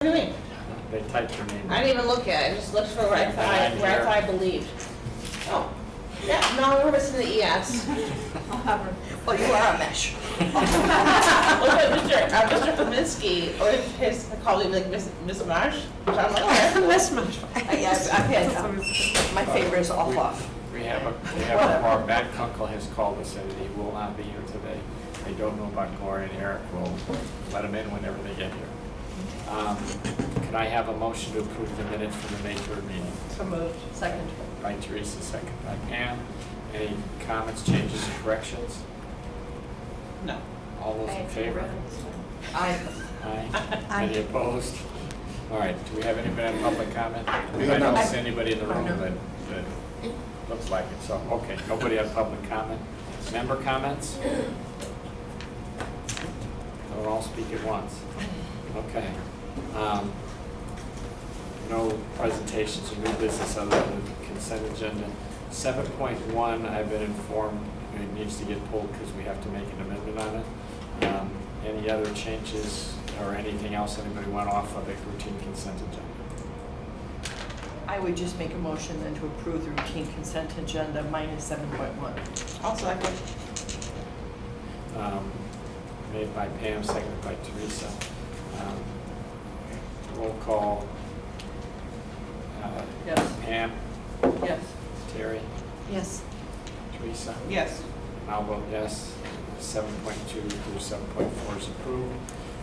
What do you mean? They typed your name. I didn't even look at it, I just looked for where I thought I believed. Oh, yeah, no, we're missing the ES. I'll have her. Oh, you are a mesh. Well, Mr. Kaminsky, or his colleague, like Miss Marsh, so I'm like, oh, Miss Marsh. I've had, my favorite is off off. We have a bar. Matt Kunkel has called us and he will not be here today. I don't know about Gloria and Eric. We'll let them in whenever they get here. Can I have a motion to approve the minutes for the May 3rd meeting? So moved. Second. By Teresa, second by Pam. Any comments, changes, corrections? no. All those in favor? Aye. Aye. Any opposed? All right, do we have anybody on public comment? I have don't none. see anybody in the room that looks like it, so, okay, nobody on public comment. Member comments? They'll all speak at once. Okay. No presentations or new business other than the consent agenda. 7.1, I've been informed it needs to get pulled because we have to make an amendment on it. Any other changes or anything else anybody went off of a routine consent agenda? I would just make a motion then to approve the routine consent agenda minus 7.1. Also, I Made by Pam, seconded by Teresa. Roll call. Yes. Pam, Yes. Terry, Yes. Teresa. yes. I'll vote yes. 7.2 through 7.4 is approved.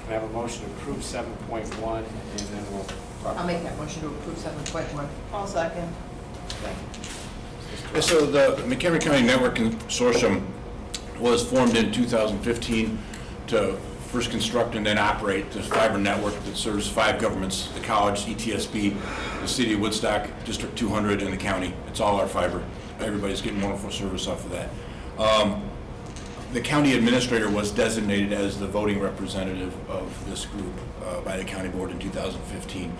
Can I have a motion to approve 7.1 and then we'll talk. I'll make that motion to approve 7.1. I'll second. So the McHenry County Network Consortium was formed in 2015 to first construct and then operate the fiber network that serves 5 governments: the college, ETSB, the city of Woodstock, District 200, and the county. It's all our fiber. Everybody's getting wonderful service off of that. The county administrator was designated as the voting representative of this group by the county board in 2015.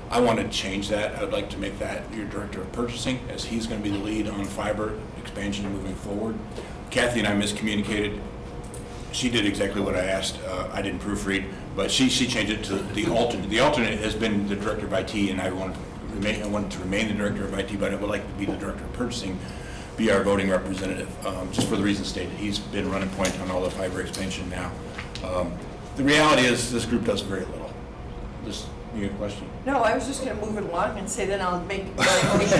I want to change that. I'd like to make that your director of purchasing, as he's going to be the lead on fiber expansion moving forward. Kathy and I miscommunicated. She did exactly what I asked. I didn't proofread, but she changed it to the alternate. The alternate has been the director of IT, and I wanted to remain the director of IT, but I would like to be the director of purchasing, be our voting representative, just for the reasons stated. He's been running point on all the fiber expansion now. The reality is this group does very little. You have a question? No, I was just going to move it along and say then I'll make my motion.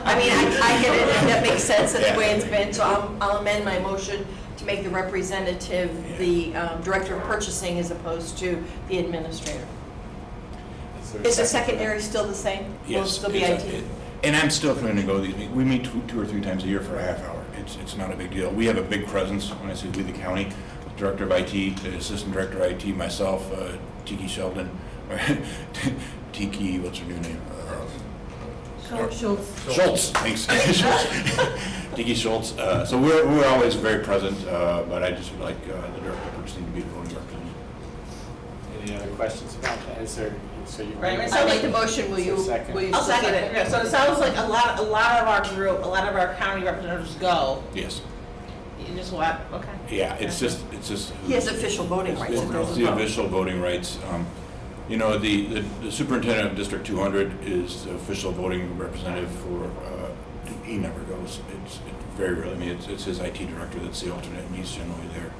I mean, I get it, that makes sense, that's the way it's been, so I'll amend my motion to make the representative the director of purchasing as opposed to the administrator. Is the secondary still the same? Yes. Will it still be IT? And I'm still trying to go these meetings. We meet 2 or 3 times a year for a half hour. It's not a big deal. We have a big presence. When I say we, the county, the director of IT, the assistant director of IT, myself, Tiki Sheldon, Tiki, what's her new name? Schultz. Schultz, thanks. Schultz. Tiki Schultz. So we're always very present, but I just would like the director of purchasing to be the voting representative. Any other questions about that? Is there, so you. Right, I'll make the motion, will you Second. I'll second it. Yeah, so it sounds like a lot of our group, a lot of our county representatives go. Yes. You just what? Okay. Yeah, it's just. He has official voting rights. It's the official voting rights. You know, the superintendent of District 200 is the official voting representative for, he never goes. It's very rarely. I mean, it's his IT director that's the alternate, and he's generally there.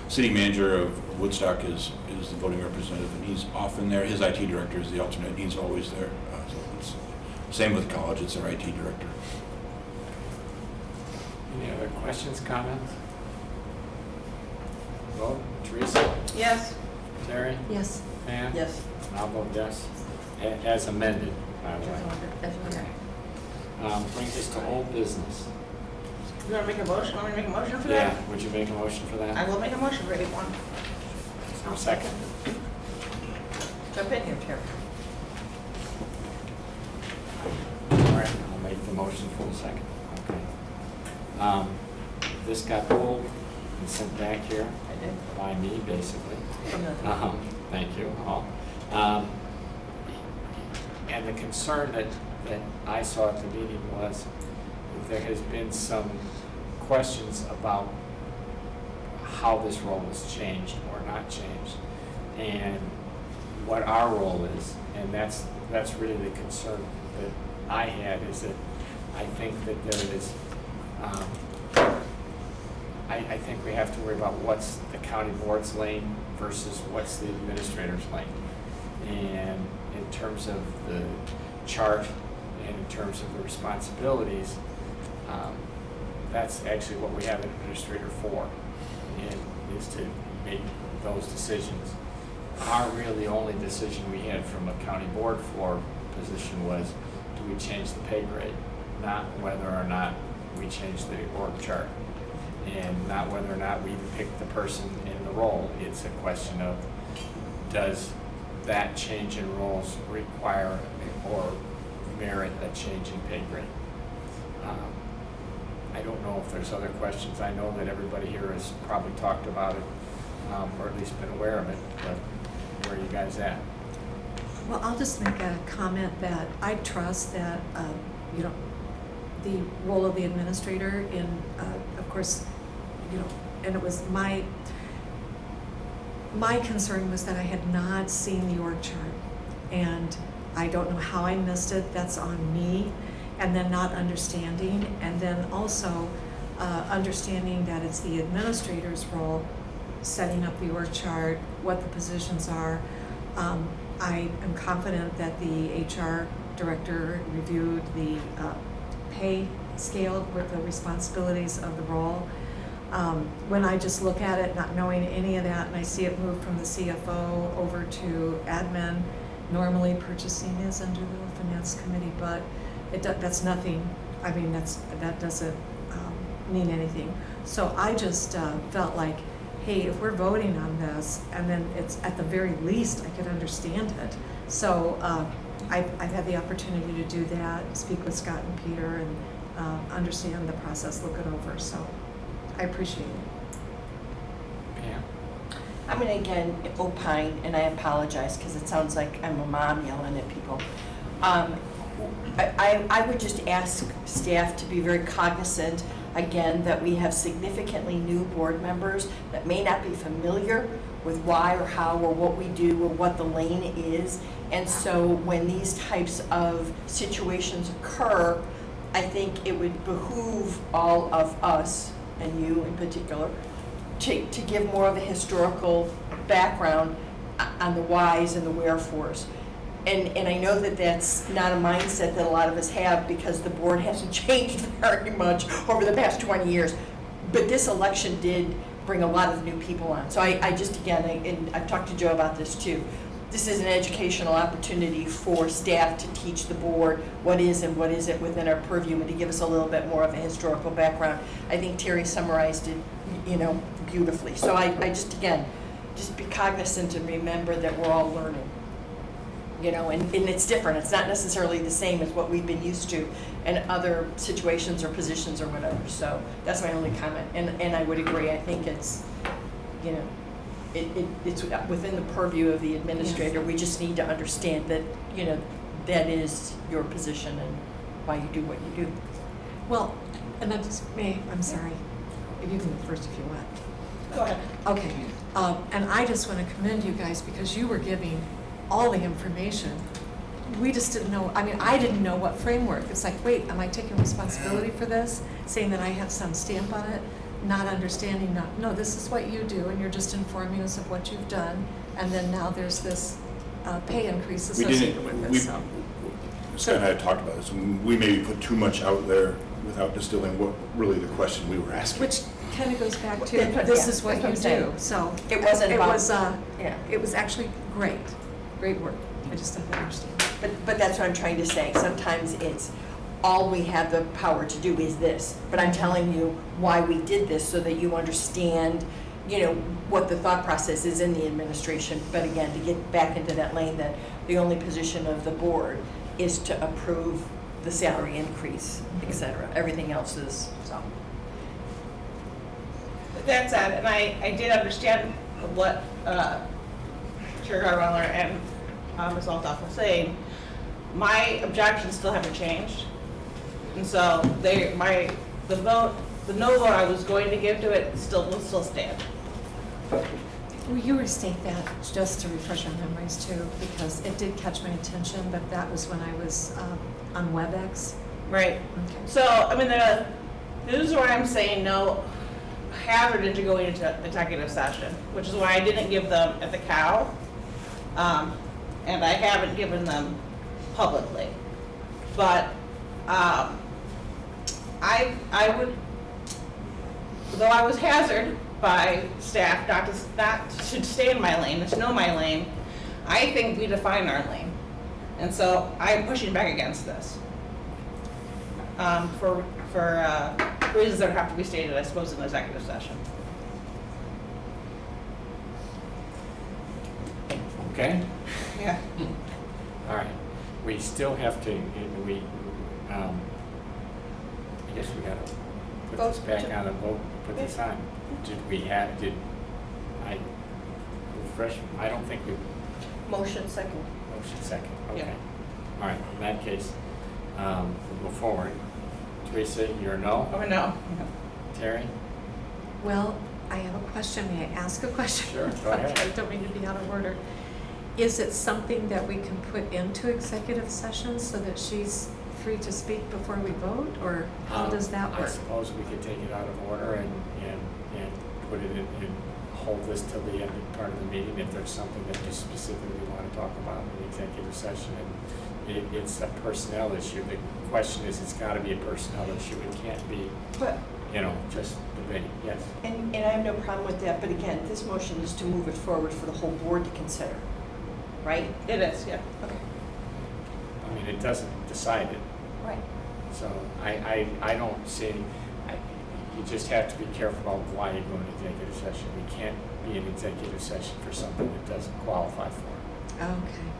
City manager of Woodstock is the voting representative, and he's often there. His IT director is the alternate, and he's always there. So it's same with college. It's their IT director. Any other questions, comments? Vote. Teresa? Yes. Terry? Yes. Pam? Yes. And I'll vote yes. As amended, by the way. That's okay. Brings us to old business. You want to make a motion? Want me to make a motion for Yeah, that? would you make a motion for that? I will make a motion for anyone. I'll second. Jump in here, Terry. All right, I'll make the motion for the second. Okay. This got pulled and sent back here I did. by me, basically. From the Thank you all. And the concern that I saw at the meeting was that there has been some questions about how this role has changed or not changed. And what our role is, and that's really the concern that I had, is that I think that there is, I think we have to worry about what's the county board's lane versus what's the administrator's lane. And in terms of the chart and in terms of the responsibilities, that's actually what we have an administrator for, and is to make those decisions. Our really only decision we had from a county board floor position was, do we change the pay grade? Not whether or not we change the org chart, and not whether or not we pick the person in the role. It's a question of, does that change in roles require or merit a change in pay grade? I don't know if there's other questions. I know that everybody here has probably talked about it, or at least been aware of it, but where are you guys at? Well, I'll just make a comment that I trust that, the role of the administrator in, of course, and it was my concern was that I had not seen the org chart, and I don't know how I missed it. That's on me. And then not understanding, and then also understanding that it's the administrator's role, setting up the org chart, what the positions are. I am confident that the HR director reviewed the pay scale with the responsibilities of the role. When I just look at it, not knowing any of that, and I see it move from the CFO over to admin, normally purchasing is under the finance committee, but that's nothing. I mean, that doesn't mean anything. So I just felt like, hey, if we're voting on this, and then it's at the very least I could understand it. So I've had the opportunity to do that, speak with Scott and Peter, and understand the process, look it over. So I appreciate it. Pam? I'm going to again opine, and I apologize because it sounds like I'm a mom yelling at people. I would just ask staff to be very cognizant, again, that we have significantly new board members that may not be familiar with why or how or what we do or what the lane is. And so when these types of situations occur, I think it would behoove all of us, and you in particular, to give more of a historical background on the whys and the wherefores. And I know that that's not a mindset that a lot of us have because the board hasn't changed very much over the past 20 years. But this election did bring a lot of new people on. So I just, again, and I've talked to Joe about this too, this is an educational opportunity for staff to teach the board what is and what isn't within our purview and to give us a little bit more of a historical background. I think Terry summarized it, beautifully. So I just, again, just be cognizant and remember that we're all learning. And it's different. It's not necessarily the same as what we've been used to in other situations or positions or whatever. So that's my only comment. And I would agree. I think it's, it's within the purview of the administrator. Yes. We just need to understand that, that is your position and why you do what you do. Well, and I just I'm sorry. You can go first if you want. Go ahead. Okay. And I just want to commend you guys because you were giving all the information. We just didn't know, I didn't know what framework. It's like, wait, am I taking responsibility for this? Saying that I have some stamp on it, not understanding, no, this is what you do, and you're just informing us of what you've done, and then now there's this pay increase associated with this. Scott and I had talked about this, and we maybe put too much out there without distilling what really the question we were asking. Which kind of goes back to, this is what you do. So it wasn't it was actually great work. I just didn't understand. But that's what I'm trying to say. Sometimes it's all we have the power to do is this. But I'm telling you why we did this so that you understand, what the thought process is in the administration. But again, to get back into that lane, that the only position of the board is to approve the salary increase, et cetera. Everything else is so. That said, and I did understand what Chair Garweller and Ms. Altoff was saying. My objections still haven't changed, and so the no vote I was going to give to it will still stand. Will you restate that, just to refresh our memories too, because it did catch my attention, but that was when I was on WebEx. Right. Okay. So, I mean, this is where I'm saying no hazard into going into executive session, which is why I didn't give them at the cow, and I haven't given them publicly. But I would, though I was hazarded by staff not to stay in my lane, to know my lane, I think we define our lane, and so I'm pushing back against this. For reasons that would have to be stated, I suppose, in the executive session. Okay? Yeah. All right. We still have to, I guess we gotta put this Vote back to- on and vote, put this on. Did I refresh, I don't think we, Motion second. motion second, okay. Yeah. All right, in that case, we'll go forward. Teresa, you're a no? Or no? Terry? Well, I have a question. May I ask a question? Sure, go ahead. Okay, I don't mean to be out of order. Is it something that we can put into executive session so that she's free to speak before we vote, or how does that I work? suppose we could take it out of order and put it in, and hold this till the end part of the meeting if there's something that you specifically want to talk about in the executive session. And it's a personnel issue. The question is, it's got to be a personnel issue. It can't be, But, just debate. Yes? and I have no problem with that, but again, this motion is to move it forward for the whole board to consider, right? It is, yeah. Okay. I mean, it doesn't decide it. Right. So I don't see, you just have to be careful about why you go into executive session. We can't be in executive session for something that doesn't qualify for it. Okay.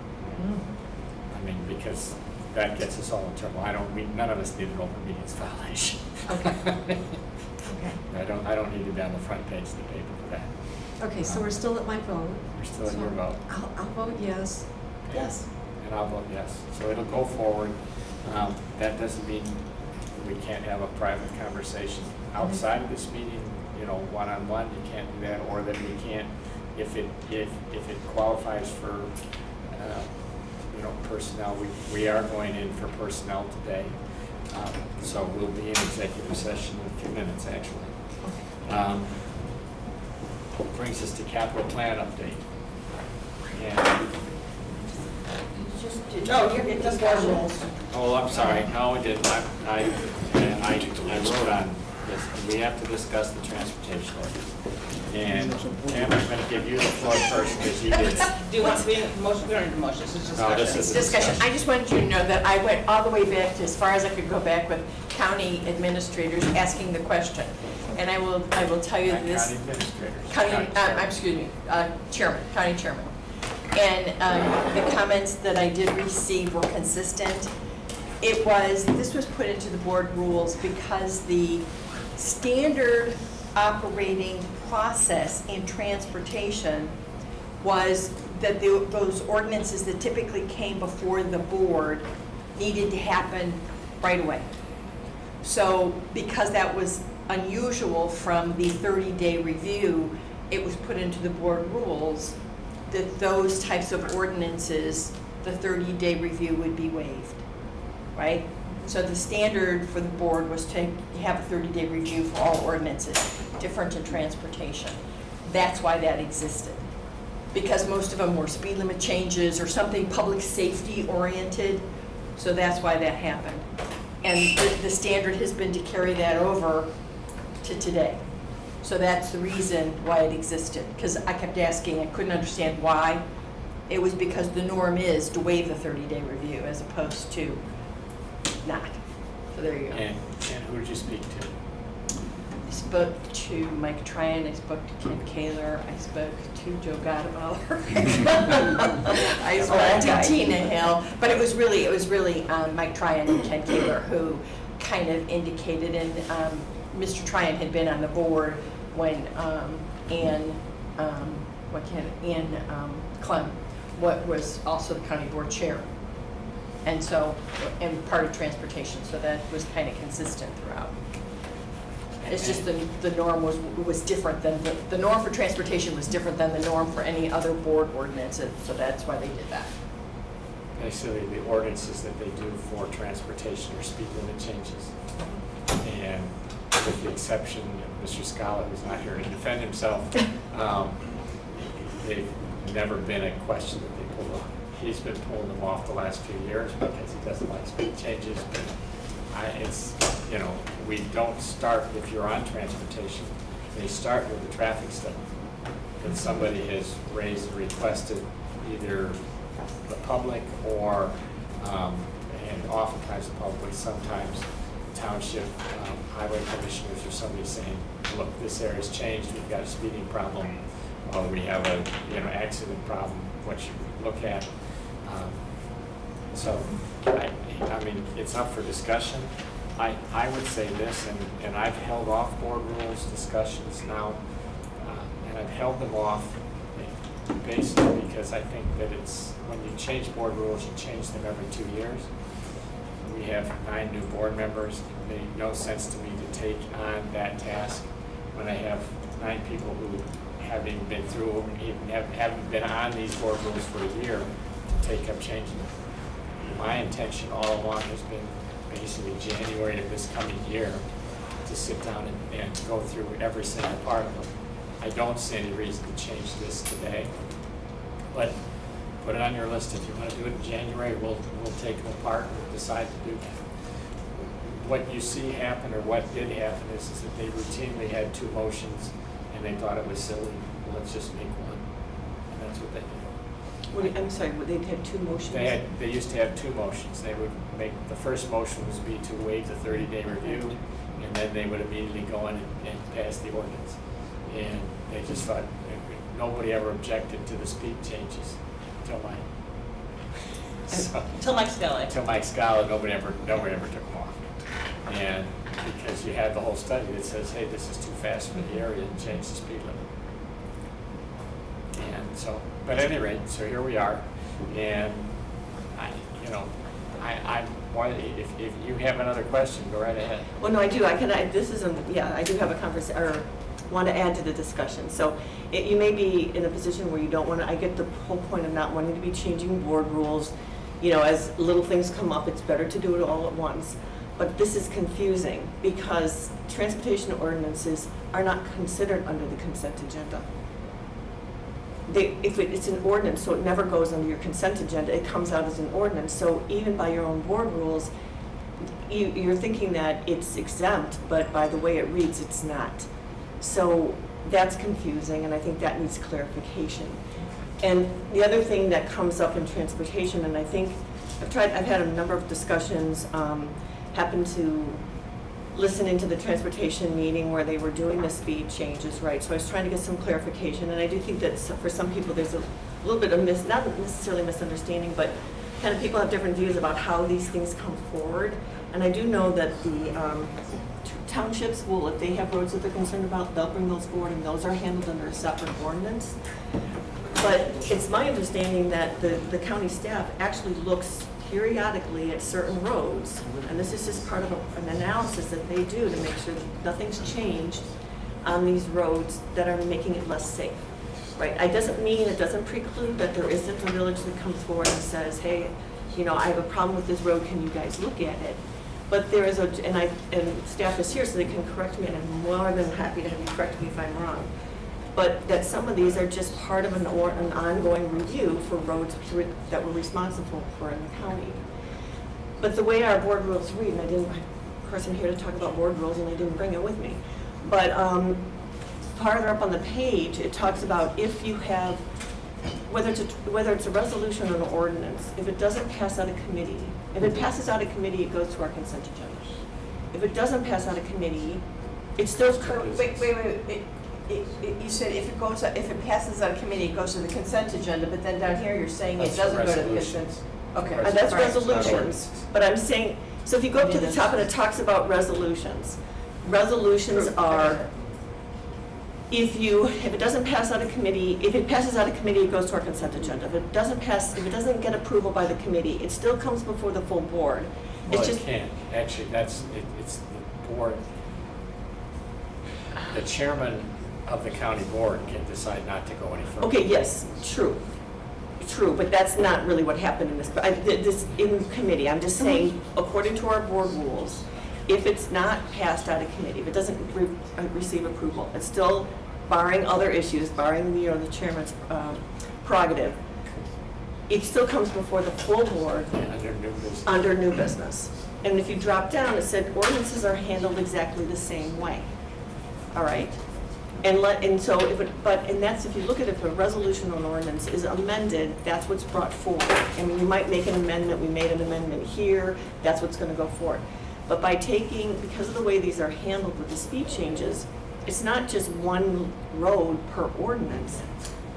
I mean, because that gets us all in trouble. None of us need an open meetings violation. Okay. Okay. I don't need to be on the front page of the paper for that. Okay, so we're still at my vote. We're still at your So vote. I'll vote yes. Yes. And I'll vote yes. So it'll go forward. That doesn't mean we can't have a private conversation outside of this meeting, one-on-one. You can't do that, or that we can't, if it qualifies for, personnel, we are going in for personnel today. So we'll be in executive session in a few minutes, actually. Brings us to capital plan update. And No, you're getting the board rules. oh, I'm sorry. No, we didn't. I wrote on this. We have to discuss the transportation ordinance. And Pam, I'm going to give you the floor first because you did. Do you want to be in motion? We don't need a motion, this is discussion. No, this is- It's discussion. I just wanted you to know that I went all the way back to as far as I could go back with county administrators asking the question. And I will tell you Not this. county administrators. Chairman, county chairman. And the comments that I did receive were consistent. This was put into the board rules because the standard operating process in transportation was that those ordinances that typically came before the board needed to happen right away. So because that was unusual from the 30-day review, it was put into the board rules that those types of ordinances, the 30-day review would be waived, right? So the standard for the board was to have a 30-day review for all ordinances, different in transportation. That's why that existed. Because most of them were speed limit changes or something public safety oriented, so that's why that happened. And the standard has been to carry that over to today. So that's the reason why it existed, because I kept asking, I couldn't understand why. It was because the norm is to waive the 30-day review as opposed to not. So there you go. And who did you speak to? I spoke to Mike Tryon, I spoke to Ken Kaler, I spoke to Joe Godeballer. I spoke to Tina Hill, but it was really Mike Tryon and Ken Kaler who kind of indicated, and Mr. Tryon had been on the board when Ann Clem was also the county board chair. And so, and part of transportation, so that was kind of consistent throughout. It's just the norm was different than, the norm for transportation was different than the norm for any other board ordinances, so that's why they did that. Basically, the ordinances that they do for transportation are speed limit changes. And with the exception of Mr. Scala, who's not here to defend himself, they've never been a question that they pulled off. He's been pulling them off the last few years because he doesn't like speed changes, but it's, you know, we don't start, if you're on transportation, they start with the traffic study that somebody has raised and requested, either the public or, and oftentimes the public, sometimes township highway commissioners or somebody saying, look, this area's changed, we've got a speeding problem, or we have a, you know, accident problem, what you look at. So, I mean, it's up for discussion. I would say this, and I've held off board rules discussions now, and I've held them off basically because I think that it's, when you change board rules, you change them every 2 years. We have 9 new board members. It made no sense to me to take on that task when I have 9 people who, having been through, haven't been on these board rules for a year, to take up changing them. My intention all along has been basically January of this coming year to sit down and go through every single part of them. I don't see any reason to change this today, but put it on your list. If you want to do it in January, we'll take them apart and decide to do that. What you see happen, or what did happen, is that they routinely had 2 motions, and they thought it was silly. Well, let's just make one, and that's what they did. I'm sorry, they'd have 2 motions? They used to have 2 motions. They would make, the first motion was be to waive the 30-day review, and then they would immediately go in and pass the ordinance. And they just thought, nobody ever objected to the speed changes until mine. Till Mike Scala. Until Mike Scala, nobody ever took them off. And because you had the whole study that says, hey, this is too fast for the area, and change the speed limit. And so, but at any rate, so here we are, and if you have another question, go right ahead. Well, no, I do. I do have a conversation, or want to add to the discussion. So you may be in a position where you don't want to, I get the whole point of not wanting to be changing board rules. You know, as little things come up, it's better to do it all at once. But this is confusing because transportation ordinances are not considered under the consent agenda. It's an ordinance, so it never goes under your consent agenda. It comes out as an ordinance. So even by your own board rules, you're thinking that it's exempt, but by the way it reads, it's not. So that's confusing, and I think that needs clarification. And the other thing that comes up in transportation, and I think I've had a number of discussions, happened to listen into the transportation meeting where they were doing the speed changes, right? So I was trying to get some clarification, and I do think that for some people there's a little bit of not necessarily misunderstanding, but kind of people have different views about how these things come forward. And I do know that the townships will, if they have roads that they're concerned about, they'll bring those forward, and those are handled under a separate ordinance. But it's my understanding that the county staff actually looks periodically at certain roads, and this is just part of an analysis that they do to make sure that nothing's changed on these roads that are making it less safe, right? It doesn't preclude that there isn't a village that comes forward and says, hey, you know, I have a problem with this road, can you guys look at it? But there is and staff is here so they can correct me, and I'm more than happy to have you correct me if I'm wrong. But that some of these are just part of an ongoing review for roads that we're responsible for in the county. But the way our board rules read, and of course I'm here to talk about board rules and I didn't bring it with me, but farther up on the page it talks about if you have, whether it's a resolution or an ordinance, if it doesn't pass out of committee, if it passes out of committee, it goes to our consent agenda. If it doesn't pass out of committee, it still. Wait. You said if it passes out of committee, it goes to the consent agenda, but then down here you're saying it doesn't go to the consent. Okay. That's resolutions, but I'm saying, so if you go up to the top and it talks about resolutions. Resolutions are, if it doesn't pass out of committee, if it passes out of committee, it goes to our consent agenda. If it doesn't get approval by the committee, it still comes before the full board. Well, it can't. Actually, it's the board. the chairman of the county board can decide not to go any further. Okay, yes, true, but that's not really what happened in this, but this, in committee, I'm just saying, according to our board rules, if it's not passed out of committee, if it doesn't receive approval, it's still, barring other issues, barring, the chairman's prerogative, it still comes before the full board Under new business. under new business. And if you drop down, it said ordinances are handled exactly the same way, all right? And so that's, if you look at it, if a resolution or an ordinance is amended, that's what's brought forward. I mean, you might make an amendment, we made an amendment here, that's what's gonna go forward. But by because of the way these are handled with the speed changes, it's not just one road per ordinance.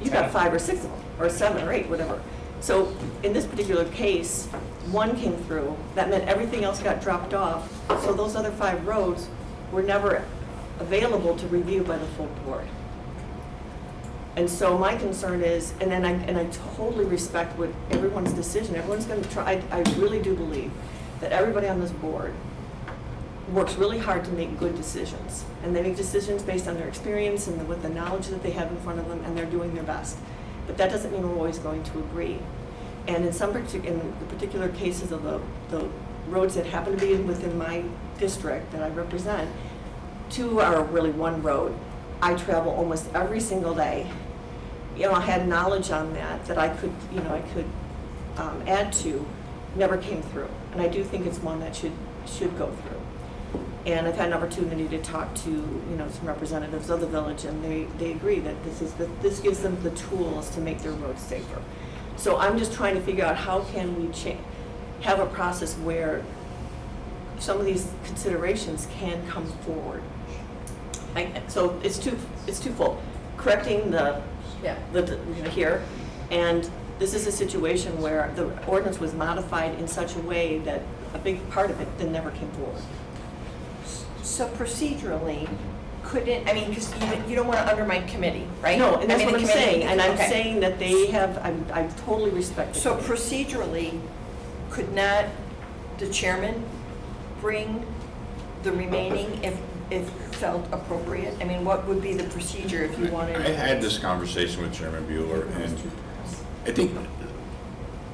You got 5 or 6 of them, or 7 or 8, whatever. So in this particular case, one came through, that meant everything else got dropped off, so those other 5 roads were never available to review by the full board. And so my concern is, and I totally respect what everyone's decision, everyone's gonna try, I really do believe that everybody on this board works really hard to make good decisions. And they make decisions based on their experience and with the knowledge that they have in front of them, and they're doing their best. But that doesn't mean we're always going to agree. And in the particular cases of the roads that happen to be within my district that I represent, 2 are really one road. I travel almost every single day. I had knowledge on that I could, add to, never came through. And I do think it's one that should go through. And I've had an opportunity to talk to, some representatives of the village, and they agree that this gives them the tools to make their roads safer. So I'm just trying to figure out how can we have a process where some of these considerations can come forward. So it's twofold. Correcting the here, and this is a situation where the ordinance was modified in such a way that a big part of it then never came forward. So procedurally, because you don't want to undermine committee, right? No, and that's what I'm saying, and I'm okay. saying that they have, I totally respect it. So procedurally, could not the chairman bring the remaining if felt appropriate? I mean, what would be the procedure if you wanted? I had this conversation with Chairman Bueller, and I think,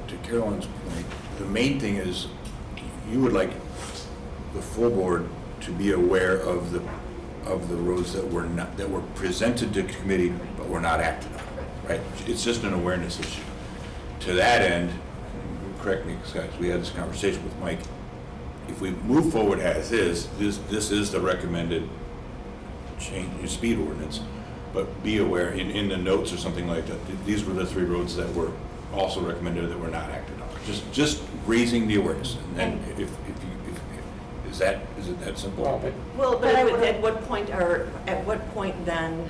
to Carolyn's point, the main thing is you would like the full board to be aware of the roads that were presented to committee but were not acted on, right? It's just an awareness issue. To that end, correct me, Scott, we had this conversation with Mike. If we move forward as is, this is the recommended change in speed ordinance, but be aware in the notes or something like that, these were the 3 roads that were also recommended that were not acted on. Just raising the awareness. And then if is it that simple? But at what point then,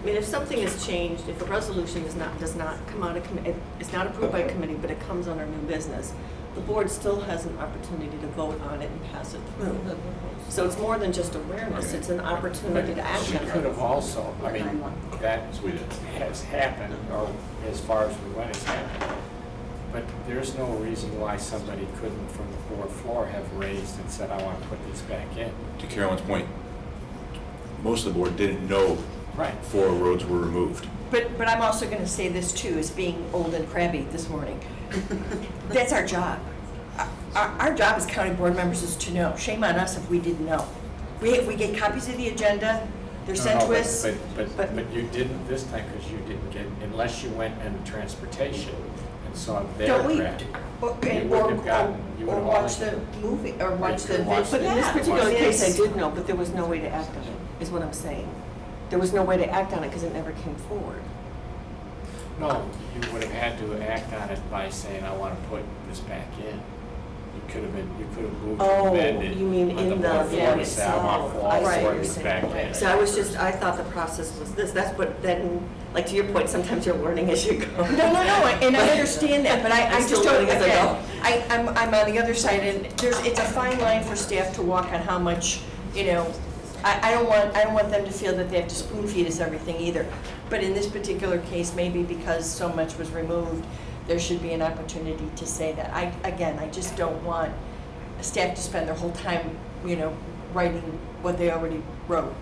I mean, if something is changed, if a resolution does not come out of committee, it's not approved by committee, but it comes under new business, the board still has an opportunity to vote on it and pass it through. So it's more than just awareness, it's an opportunity to act She on it. could have also, that has happened, or as far as we went, it's happened. But there's no reason why somebody couldn't, from the board floor, have raised and said, I want to put this back in. To Carolyn's point, most of the board didn't know Right. 4 roads were removed. But I'm also going to say this too, as being old and crabby this morning. That's our job. Our job as county board members is to know. Shame on us if we didn't know. We get copies of the agenda, they're sent to us. But you didn't this time because you didn't get, unless you went in transportation and saw their Don't we? draft. Or watch watch the movie, or watch the Watch video. But in this Yeah. particular Yes. case, I did know, but there was no way to act on it, is what I'm saying. There was no way to act on it because it never came forward. No, you would have had to act on it by saying, I want to put this back in. You could have moved to Oh, amend it. you mean on in the board floor to say, I want itself. all I see 4 what of you're these saying. back in. So I thought the process was this, that's what, then, like to your point, sometimes you're learning as you go. No, and I understand that, but I I'm just still don't, learning as I again, go. I'm on the other side, and it's a fine line for staff to walk on how much, I don't want them to feel that they have to spoon feed us everything either. But in this particular case, maybe because so much was removed, there should be an opportunity to say that. I just don't want staff to spend their whole time, writing what they already wrote,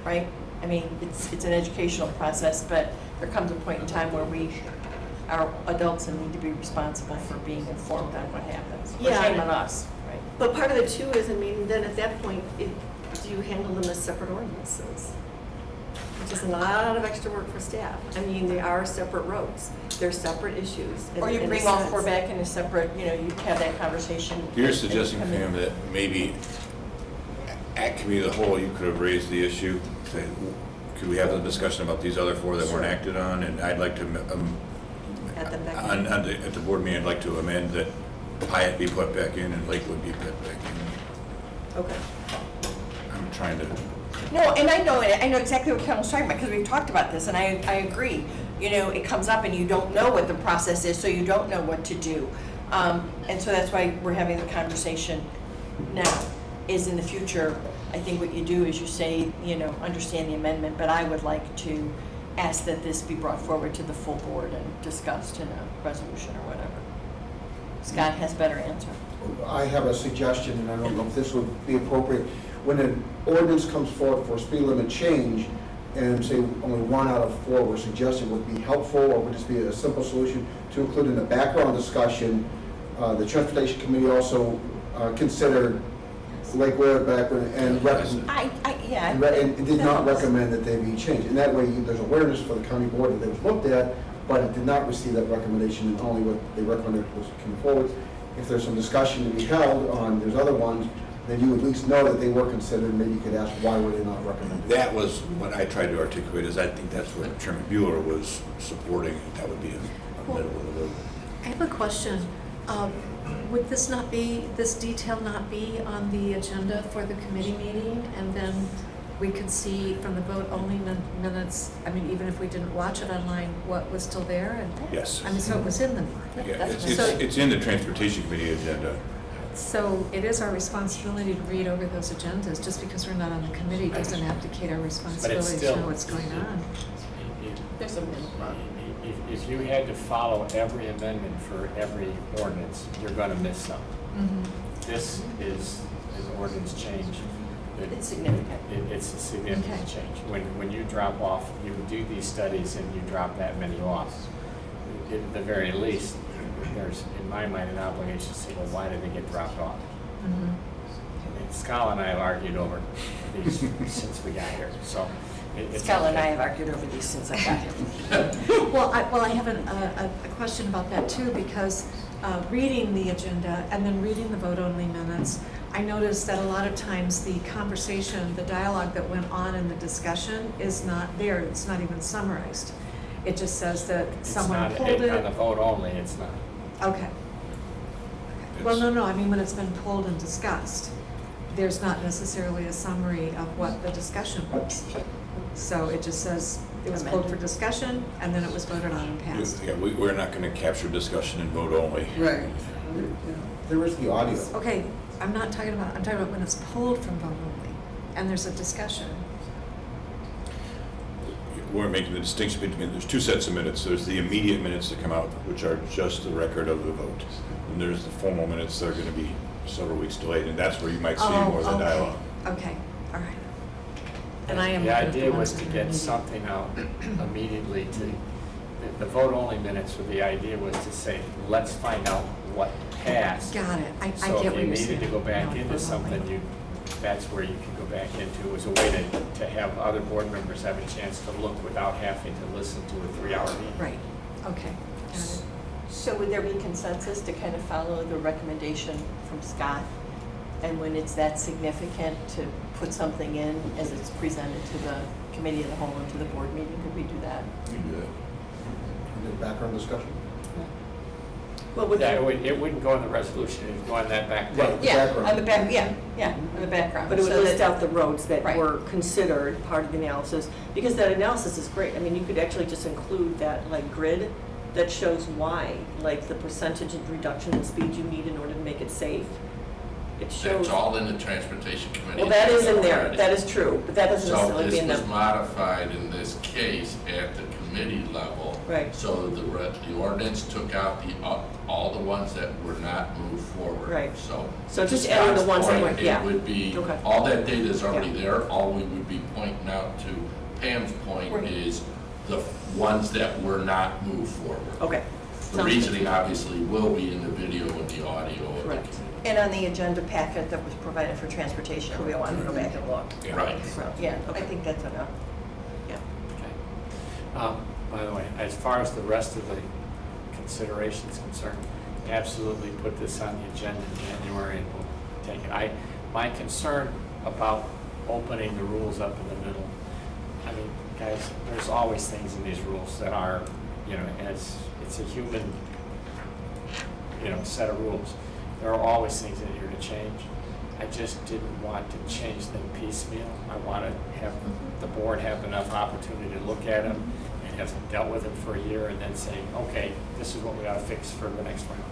right? I mean, it's an educational process, but there comes a point in time where we are adults and need to be responsible for being informed on what happens. Yeah. Shame on us, right? But part of it too is, I mean, then at that point, do you handle them as separate ordinances? Which is a lot of extra work for staff. I mean, they are separate roads. They're separate issues. Or you in a bring all four sense. back in a separate, you have that conversation. You're and suggesting, come in. Pam, that maybe at committee of the whole, you could have raised the issue, say, could we have a discussion about these other four that weren't Sure. acted on? And I'd like to, Add them back on in. at the board meeting, I'd like to amend that Hyatt be put back in and Lakewood be put back in. Okay. I'm trying to, No, and I know exactly what Kevin's talking about, because we've talked about this, and I agree. It comes up and you don't know what the process is, so you don't know what to do. And so that's why we're having the conversation now, is in the future, I think what you do is you say, understand the amendment, but I would like to ask that this be brought forward to the full board and discussed in a resolution or whatever. Scott has better answer. I have a suggestion, and I don't know if this would be appropriate. When an ordinance comes forward for speed limit change, and say only 1 out of 4 were suggested, would be helpful, or would this be a simple solution to include in the background discussion? The Transportation Committee also considered Lakewood background and recommend. And did not recommend that they be changed. And that way, there's awareness for the county board that it was looked at, but it did not receive that recommendation, and only what they recommended was coming forward. If there's some discussion to be held on, there's other ones, then you at least know that they were considered, maybe you could ask, why were they not recommended? that was what I tried to articulate, is I think that's what Chairman Bueller was supporting. That would be a middle of the road. I have a question. Would this detail not be on the agenda for the committee meeting? And then we could see from the vote-only minutes, I mean, even if we didn't watch it online, what was still there? And Yes. I mean, so it was in the. Yeah, So- it's in the Transportation Committee agenda. So it is our responsibility to read over those agendas. Just because we're not on the committee doesn't abdicate our responsibility to still- know what's going on. There's a middle ground. If you had to follow every amendment for every ordinance, you're gonna miss some. This is an ordinance change. that- It's significant. It's a significant Okay. change. When you drop off, you do these studies and you drop that many off, at the very least, there's, in my mind, an obligation to say, well, why did they get dropped off? And Scott and I have argued over these since we got here, so. it's Scott and I okay. have argued over these since I got here. Well, I have a question about that too, because reading the agenda and then reading the vote-only minutes, I noticed that a lot of times the conversation, the dialogue that went on in the discussion is not there. It's not even summarized. It just says that someone It's pulled not, on the it. vote only, it's not. Okay. Well, no, I mean, when it's been pulled and discussed, there's not necessarily a summary of what the discussion was. So it just says it was pulled for discussion and then it was voted on and passed. Yeah, we're not going to capture discussion and vote only. Right. There is the audio. Okay, I'm talking about when it's pulled from vote only and there's a discussion. We're making the distinction between, there's 2 sets of minutes. There's the immediate minutes that come out, which are just the record of the vote. And there's the formal minutes that are going to be several weeks delayed, and that's where you might see more of the dialogue. Okay, all right. And I am The looking at idea ones was to that are get immediate. something out immediately to, the vote only minutes, where the idea was to say, let's find out what passed. Got it, I So get what you're if saying. you needed to go back No, into vote something, only. that's where you can go back into. It was a way to have other board members have a chance to look without having to listen to a 3-hour meeting. Right, okay, got it. So would there be consensus to kind of follow the recommendation from Scott? And when it's that significant, to put something in as it's presented to the committee of the whole and to the board meeting? Could we do that? You do that. The background discussion. Well, would Yeah, you, it wouldn't go in the resolution, it would go on that back Right. page. Yeah, background. on the back, on the background. but it would So list that- out the roads that Right. were considered part of the analysis, because that analysis is great. I mean, you could actually just include that, like, grid that shows why, like, the percentage of reduction in speed you need in order to make it safe. It shows. That's all in the Transportation Committee. Well, that is in there, already. that is true, but that doesn't So necessarily be this in the. was modified in this case at the committee level. Right. So the ordinance took out all the ones that were not moved forward. Right. So. So just to adding the Scott's ones that point, were- yeah. It would be, Okay. all that data is already Yeah. there. All we would be pointing out to Pam's point Right. is the ones that were not moved forward. Okay. The Sounds good. reasoning obviously will be in the video and the audio of the Correct. committee. And on the agenda packet that was provided for transportation, if we wanted to go back and look. Right. So, yeah, I think that's enough. Yeah. Okay. By the way, as far as the rest of the consideration is concerned, absolutely put this on the agenda in January and we'll take it. My concern about opening the rules up in the middle, I mean, guys, there's always things in these rules that are, as it's a human, set of rules. There are always things in here to change. I just didn't want to change them piecemeal. I want to have the board have enough opportunity to look at them and have dealt with them for a year and then saying, okay, this is what we got to fix for the next round.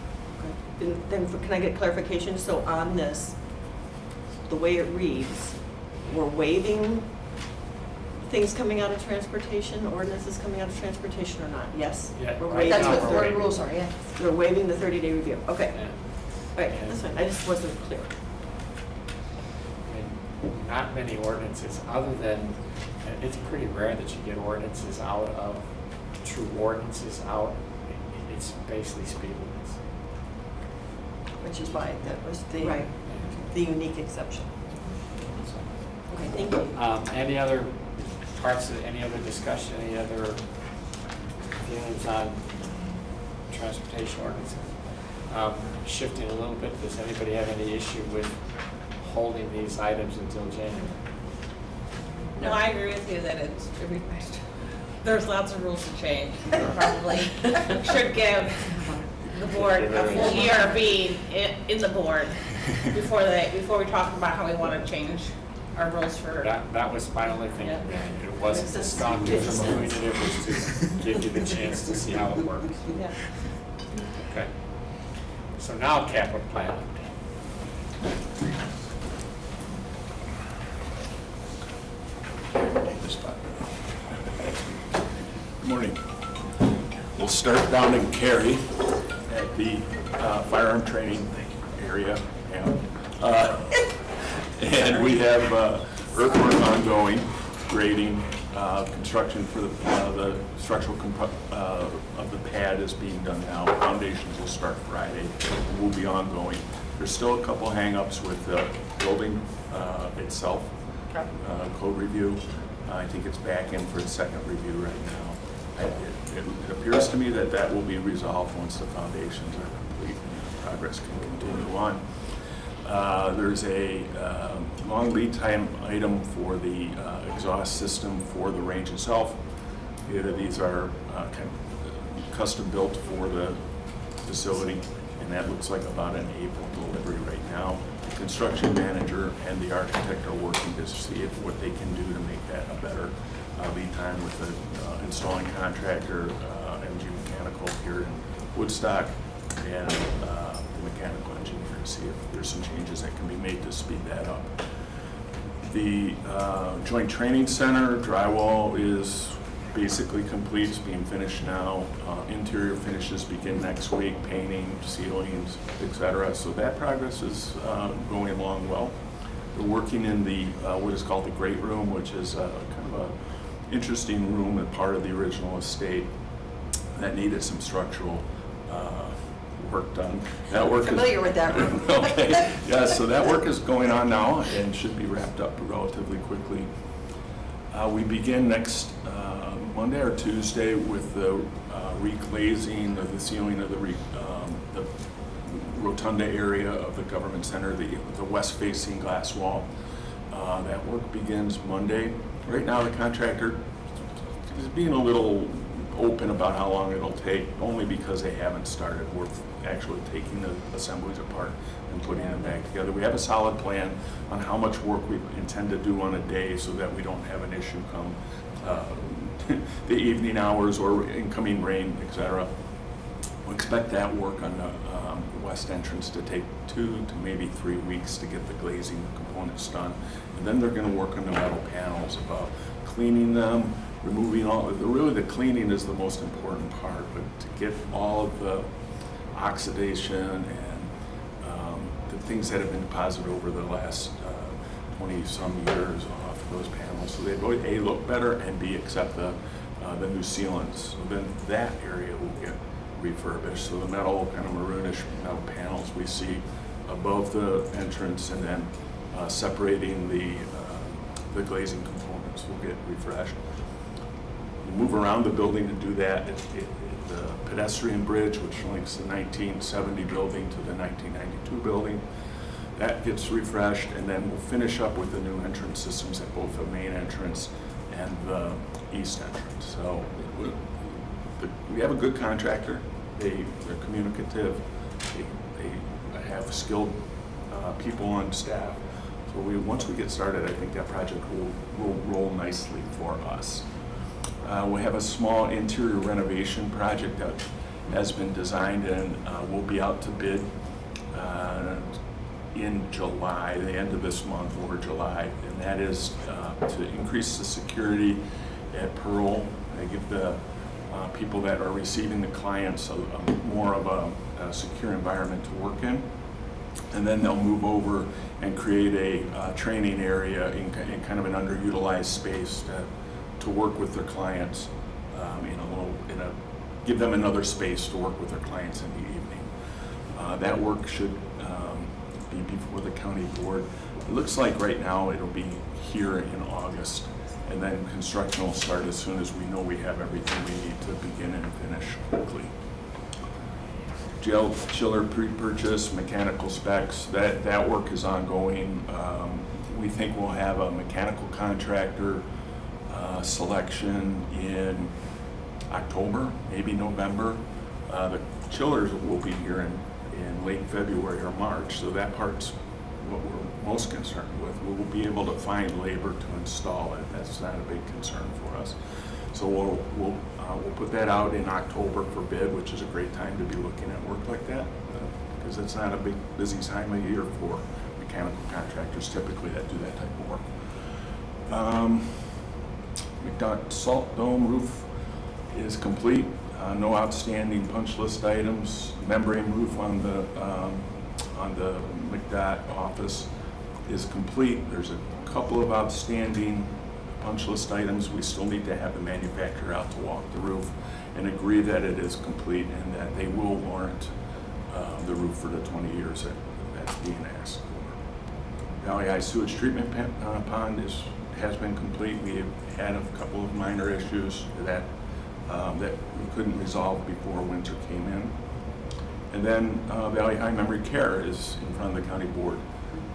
Can I get clarification? So on this, the way it reads, we're waiving things coming out of transportation, ordinances coming out of transportation or not? Yes? Yeah, We're right waiving- That's now what we're the waiting. rules are, yeah. We're waiving the 30-day review. Okay. Yeah. All right, that's fine. I just wasn't clear. I mean, not many ordinances, other than, it's pretty rare that you get ordinances out of, true ordinances out. It's basically speed limits. Which is why that was Right. the unique exception. Okay, thank you. Any other parts, any other discussion, any other feelings on transportation ordinances? Shifting a little bit, does anybody have any issue with holding these items until January? No, I agree with you that there's lots of rules to change. Probably should give the board a full year of being in the board before we talk about how we want to change our rules for. That was my only thing. Yeah. It wasn't to stop you from doing it, it was to give you the chance to see how it works. Yeah. Okay. So now capital plan. Good morning. We'll start down in Cary at the firearm training area. And we have earthwork ongoing, grading, construction for the structural of the pad is being done now. Foundations will start Friday and will be ongoing. There's still a couple hang-ups with the building itself, code review. I think it's back in for the second review right now. It appears to me that that will be resolved once the foundations are complete and progress can continue on. There's a long lead time item for the exhaust system for the range itself. These are kind of custom built for the facility, and that looks like about an April delivery right now. The construction manager and the architect are working to see what they can do to make that a better lead time with the installing contractor, MG Mechanical here in Woodstock, and the mechanical engineer to see if there's some changes that can be made to speed that up. The Joint Training Center drywall is basically complete, it's being finished now. Interior finishes begin next week, painting, ceilings, etc. So that progress is going along well. We're working in the what is called the Great Room, which is kind of a interesting room and part of the original estate that needed some structural work done. That work Familiar with that room. Okay, yeah, so that work is going on now and should be wrapped up relatively quickly. We begin next Monday or Tuesday with the reglazing of the ceiling of the rotunda area of the government center, the west-facing glass wall. That work begins Monday. Right now, the contractor is being a little open about how long it'll take, only because they haven't started. We're actually taking the assemblies apart and putting them back together. We have a solid plan on how much work we intend to do on a day so that we don't have an issue come the evening hours or incoming rain, etc. We expect that work on the west entrance to take 2 to maybe 3 weeks to get the glazing components done. And then they're going to work on the metal panels, about cleaning them, removing all, really the cleaning is the most important part, but to get all of the oxidation and the things that have been deposited over the last 20-some years off those panels. So they both A, look better, and B, accept the new sealants. So then that area will get refurbished. So the metal, kind of maroonish metal panels we see above the entrance, and then separating the glazing components will get refreshed. You move around the building to do that. The pedestrian bridge, which links the 1970 building to the 1992 building, that gets refreshed, and then we'll finish up with the new entrance systems at both the main entrance and the east entrance. So we have a good contractor. They're communicative. They have skilled people on staff. So once we get started, I think that project will roll nicely for us. We have a small interior renovation project that has been designed and will be out to bid in July, the end of this month or July, and that is to increase the security at Pearl and give the people that are receiving the clients more of a secure environment to work in. And then they'll move over and create a training area in kind of an underutilized space to work with their clients give them another space to work with their clients in the evening. That work should be before the county board. It looks like right now it'll be here in August, and then construction will start as soon as we know we have everything we need to begin and finish quickly. Jail chiller pre-purchase, mechanical specs, that work is ongoing. We think we'll have a mechanical contractor selection in October, maybe November. The chillers will be here in late February or March, so that part's what we're most concerned with. We will be able to find labor to install it. That's not a big concern for us. So we'll put that out in October for bid, which is a great time to be looking at work like that, because it's not a big busy time of year for mechanical contractors typically that do that type of work. McDonald Salt Dome roof is complete. No outstanding punch list items. Membrane roof on the McDOT office is complete. There's a couple of outstanding punch list items. We still need to have the manufacturer out to walk the roof and agree that it is complete and that they will warrant the roof for the 20 years that's being asked for. Valley High sewage treatment pond has been complete. We have had a couple of minor issues that we couldn't resolve before winter came in. And then Valley High Memory Care is in front of the county board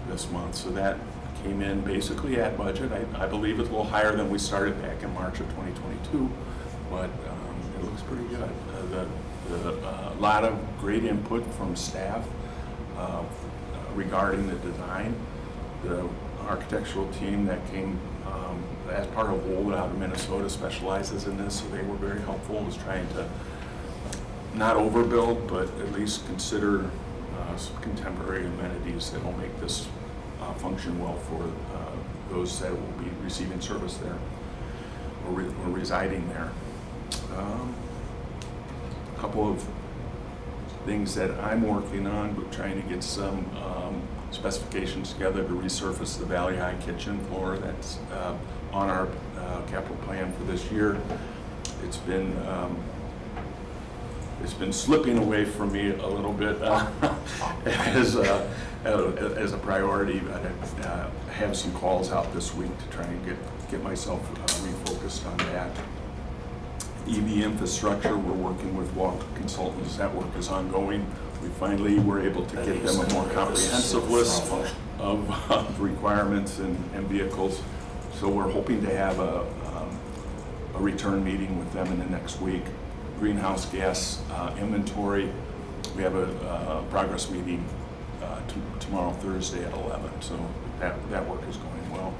this month. So that came in basically at budget. I believe it's a little higher than we started back in March of 2022, but it looks pretty good. A lot of great input from staff regarding the design. The architectural team that came as part of WOLD out of Minnesota specializes in this, so they were very helpful. Was trying to not overbuild, but at least consider some contemporary amenities that will make this function well for those that will be receiving service there or residing there. A couple of things that I'm working on, but trying to get some specifications together to resurface the Valley High kitchen floor. That's on our capital plan for this year. It's been slipping away from me a little bit as a priority, but I have some calls out this week to try and get myself refocused on that. EV infrastructure, we're working with Walker Consultants. That work is ongoing. We finally were able to get them a more comprehensive list of requirements and vehicles. So we're hoping to have a return meeting with them in the next week. Greenhouse gas inventory, we have a progress meeting tomorrow, Thursday at 11. So that work is going well.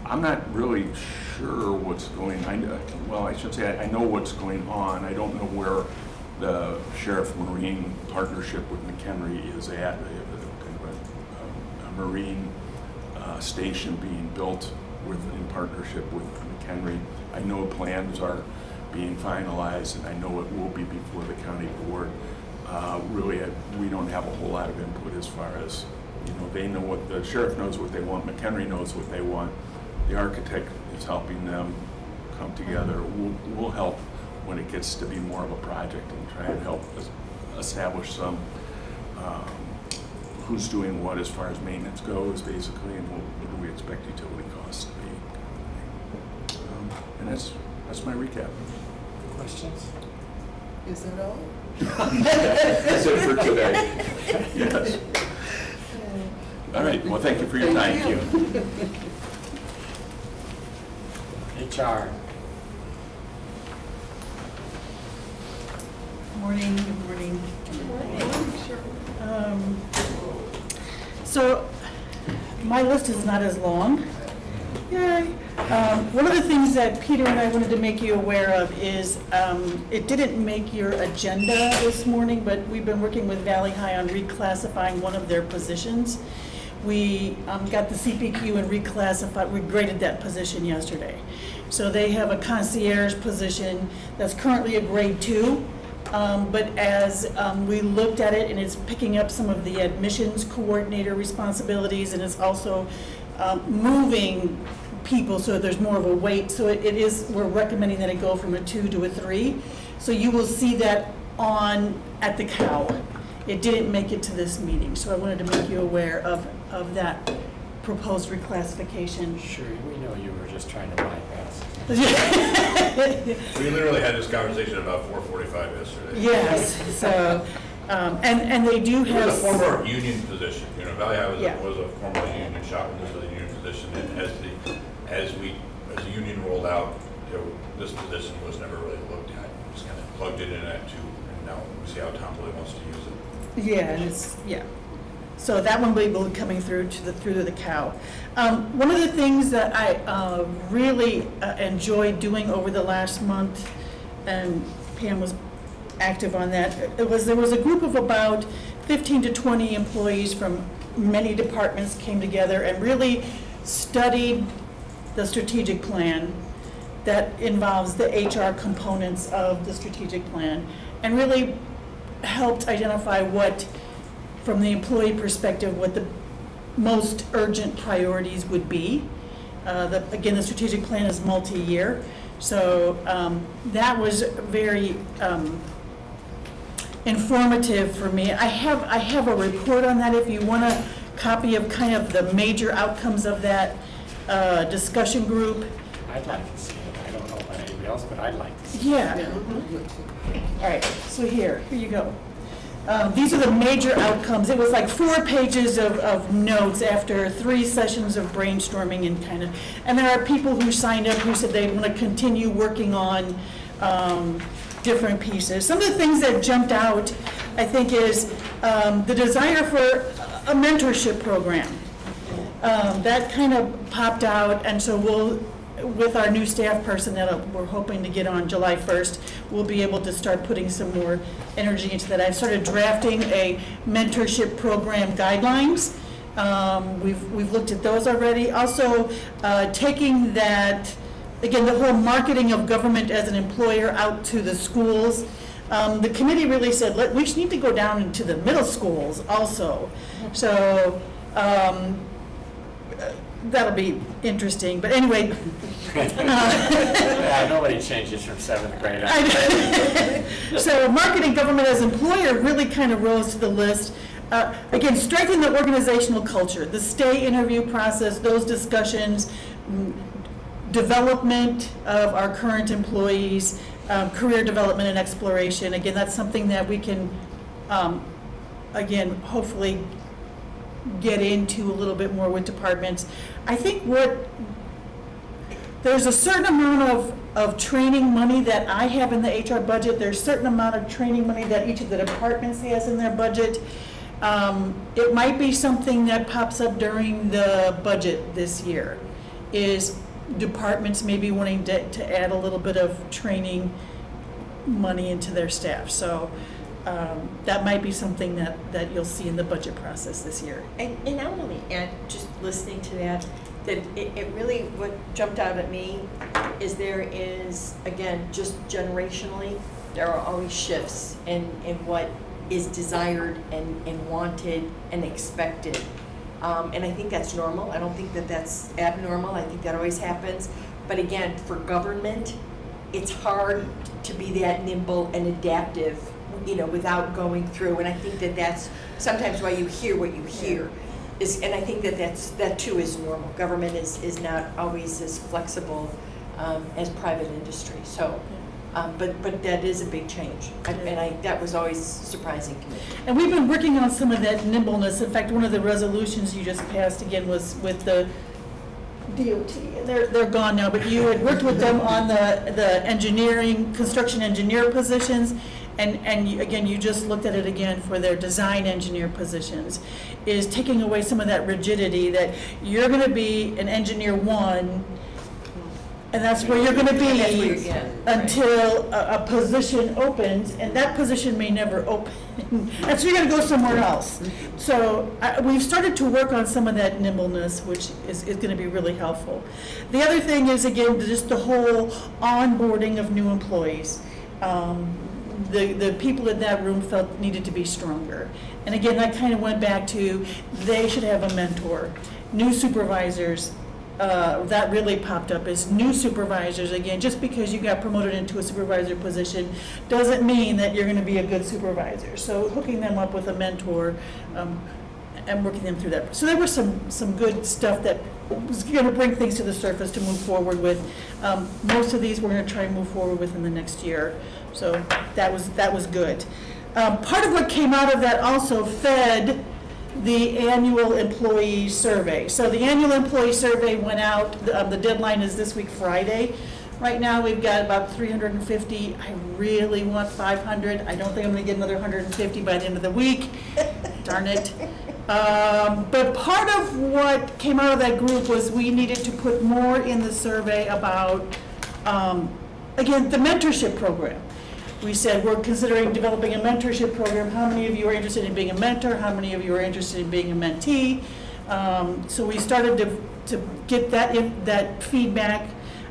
I'm not really sure what's going on. Well, I should say I know what's going on. I don't know where the Sheriff Marine partnership with McHenry is at. They have a marine station being built in partnership with McHenry. I know plans are being finalized, and I know it will be before the county board. Really, we don't have a whole lot of input as far as they know what, the sheriff knows what they want, McHenry knows what they want. The architect is helping them come together. We'll help when it gets to be more of a project and try and help establish some, who's doing what as far as maintenance goes, basically, and what do we expect utility costs to be. And that's my recap. Questions? Is that all? That's it for today. Yes. All right, well, thank you for your time. Thank you. HR. Morning, good morning. So my list is not as long. Yay. One of the things that Peter and I wanted to make you aware of is it didn't make your agenda this morning, but we've been working with Valley High on reclassifying one of their positions. We got the CPQ and we graded that position yesterday. So they have a concierge position that's currently a grade 2. But as we looked at it, and it's picking up some of the admissions coordinator responsibilities, and it's also moving people so there's more of a weight. So we're recommending that it go from a 2 to a 3. So you will see that at the cow. It didn't make it to this meeting, so I wanted to make you aware of that proposed reclassification. Sure, we know you were just trying to bypass. We literally had this conversation about 4:45 yesterday. Yes, so, and they do It have. was a former union position, Valley High Yeah. was a former union shop, and this was a union position, and as the union rolled out, this position was never really looked at, just kind of plugged it in at 2, and now we see how Tom really wants to use it. Yeah, and so that one will be coming through to the cow. One of the things that I really enjoyed doing over the last month, and Pam was active on that, there was a group of about 15 to 20 employees from many departments came together and really studied the strategic plan that involves the HR components of the strategic plan, and really helped identify what, from the employee perspective, what the most urgent priorities would be. Again, the strategic plan is multi-year, so that was very informative for me. I have a report on that if you want a copy of kind of the major outcomes of that discussion group. I'd like to see it. I don't know about anybody else, but I'd like to see it. Yeah. All right, so here you go. These are the major outcomes. It was like 4 pages of notes after 3 sessions of brainstorming and there are people who signed up who said they want to continue working on different pieces. Some of the things that jumped out, I think, is the desire for a mentorship program. That kind of popped out, and so with our new staff person that we're hoping to get on July 1st, we'll be able to start putting some more energy into that. I've started drafting a mentorship program guidelines. We've looked at those already. Also, taking that, again, the whole marketing of government as an employer out to the schools. The committee really said, we need to go down into the middle schools also. So, that'll be interesting, but anyway. Yeah, nobody changes from 7th grade on. So marketing government as employer really kind of rose to the list. Again, strengthen the organizational culture, the stay interview process, those discussions, development of our current employees, career development and exploration. Again, that's something that we can, again, hopefully get into a little bit more with departments. I think there's a certain amount of training money that I have in the HR budget. There's a certain amount of training money that each of the departments has in their budget. It might be something that pops up during the budget this year, is departments maybe wanting to add a little bit of training money into their staff. So that might be something that you'll see in the budget process this year. And I want to add, just listening to that it really, what jumped out at me is there is, again, just generationally, there are always shifts in what is desired and wanted and expected. And I think that's normal. I don't think that that's abnormal. I think that always happens. But again, for government, it's hard to be that nimble and adaptive, without going through. And I think that that's sometimes why you hear what you hear. And I think that too is normal. Government is not always as flexible as private industry. So, but that is a big change. That was always surprising to me. And we've been working on some of that nimbleness. In fact, one of the resolutions you just passed again was with the DOT. They're gone now, but you had worked with them on the engineering, construction engineer positions, and again, you just looked at it again for their design engineer positions, is taking away some of that rigidity that you're going to be an engineer one, and that's where you're going to be until a position opens, and that position may never open. And so you're going to go somewhere else. So we've started to work on some of that nimbleness, which is going to be really helpful. The other thing is, again, just the whole onboarding of new employees. The people in that room felt needed to be stronger. And again, that kind of went back to they should have a mentor. New supervisors, that really popped up as new supervisors. Again, just because you got promoted into a supervisor position doesn't mean that you're going to be a good supervisor. So hooking them up with a mentor and working them through that. So there was some good stuff that was going to bring things to the surface to move forward with. Most of these we're going to try and move forward with in the next year. So that was good. Part of what came out of that also fed the annual employee survey. So the annual employee survey went out, the deadline is this week, Friday. Right now, we've got about 350. I really want 500. I don't think I'm gonna get another 150 by the end of the week. Darn it. But part of what came out of that group was we needed to put more in the survey about, again, the mentorship program. We said we're considering developing a mentorship program. How many of you are interested in being a mentor? How many of you are interested in being a mentee? So we started to get that feedback.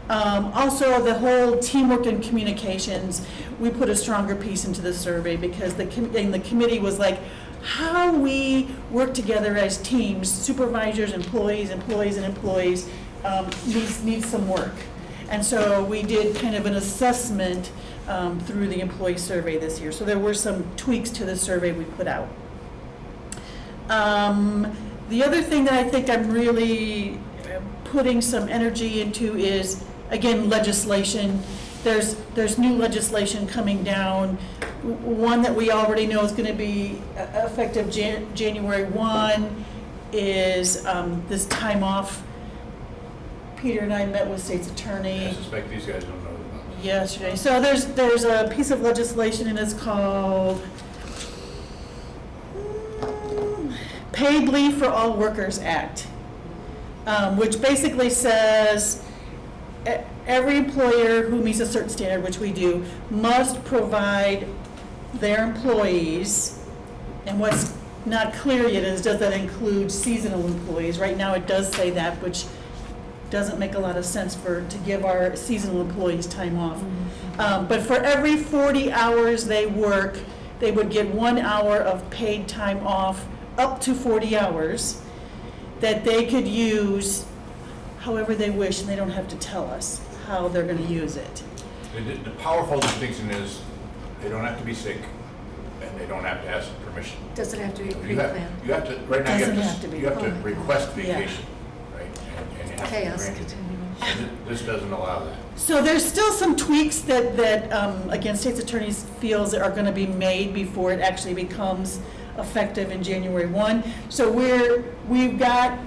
Also, the whole teamwork and communications, we put a stronger piece into the survey because the committee was like, how we work together as teams, supervisors, employees, and employees, needs some work. And so we did kind of an assessment through the employee survey this year. So there were some tweaks to the survey we put out. The other thing that I think I'm really putting some energy into is, again, legislation. There's new legislation coming down. One that we already know is going to be effective January 1 is this time off. Peter and I met with state's attorney. I suspect these guys don't know about this. Yesterday. So there's a piece of legislation and it's called Paid Leave for All Workers Act, which basically says every employer who meets a certain standard, which we do, must provide their employees, and what's not clear yet is, does that include seasonal employees? Right now it does say that, which doesn't make a lot of sense to give our seasonal employees time off. But for every 40 hours they work, they would get 1 hour of paid time off, up to 40 hours, that they could use however they wish, and they don't have to tell us how they're going to use it. The powerful distinction is they don't have to be sick and they don't have to ask permission. Doesn't have to be You have pre-planned. to, right now, Doesn't have to be. you have to Oh my request God. Yeah. vacation, right? And it has to be Chaos granted. continuing. And this doesn't allow that. So there's still some tweaks that again, state's attorneys feels are going to be made before it actually becomes effective in January 1. So we've got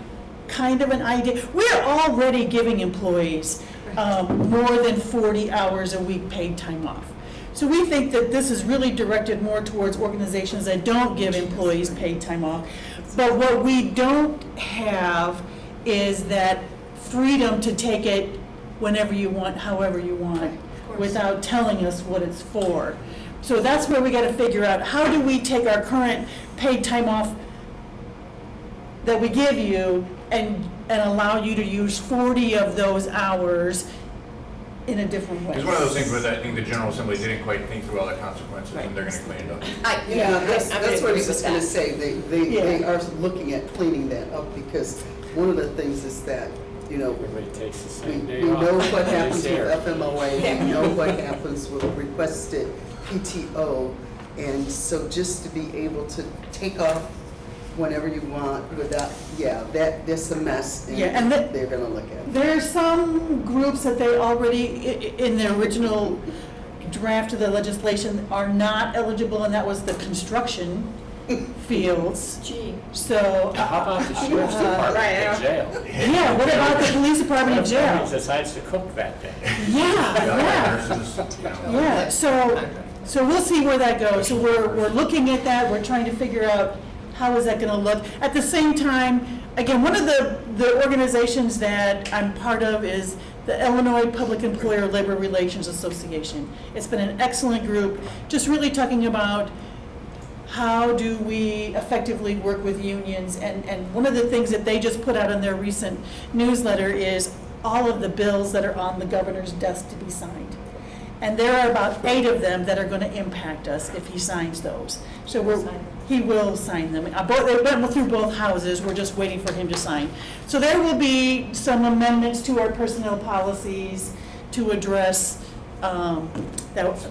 kind of an idea. We're already giving employees more than 40 hours a week paid time off. So we think that this is really directed more towards organizations that don't give employees paid time off. But what we don't have is that freedom to take it whenever you want, however you want, without telling us what it's for. So that's where we got to figure out, how do we take our current paid time off that we give you and allow you to use 40 of those hours in a different way. It's one of those things where I think the General Assembly didn't quite think through all the consequences, and they're gonna clean it up. Yeah, That's what I was just gonna say, they Yeah. are looking at cleaning that up, because one of the things is that, you know, Everybody takes the we same day we off. know what happens It's there. with FMLA, we know what happens with requested PTO, and so just to be able to take off whenever you want without, that's a mess, Yeah, and and they're gonna look at it. There are some groups that they already, in the original draft of the legislation, are not eligible, and that was the construction fields. Gee. So. How about the sheriff's department, Right, the jail? Yeah, what about the police department and Somebody jail? decides to cook that day. Yeah, Nurses, you know. yeah, so we'll see where that goes. So we're looking at that, we're trying to figure out how is that gonna look. At the same time, again, one of the organizations that I'm part of is the Illinois Public Employer Labor Relations Association. It's been an excellent group, just really talking about how do we effectively work with unions, and one of the things that they just put out in their recent newsletter is all of the bills that are on the governor's desk to be signed. And there are about 8 of them that are going to impact us if he signs those. So he will sign them. They went through both houses, we're just waiting for him to sign. So there will be some amendments to our personnel policies to address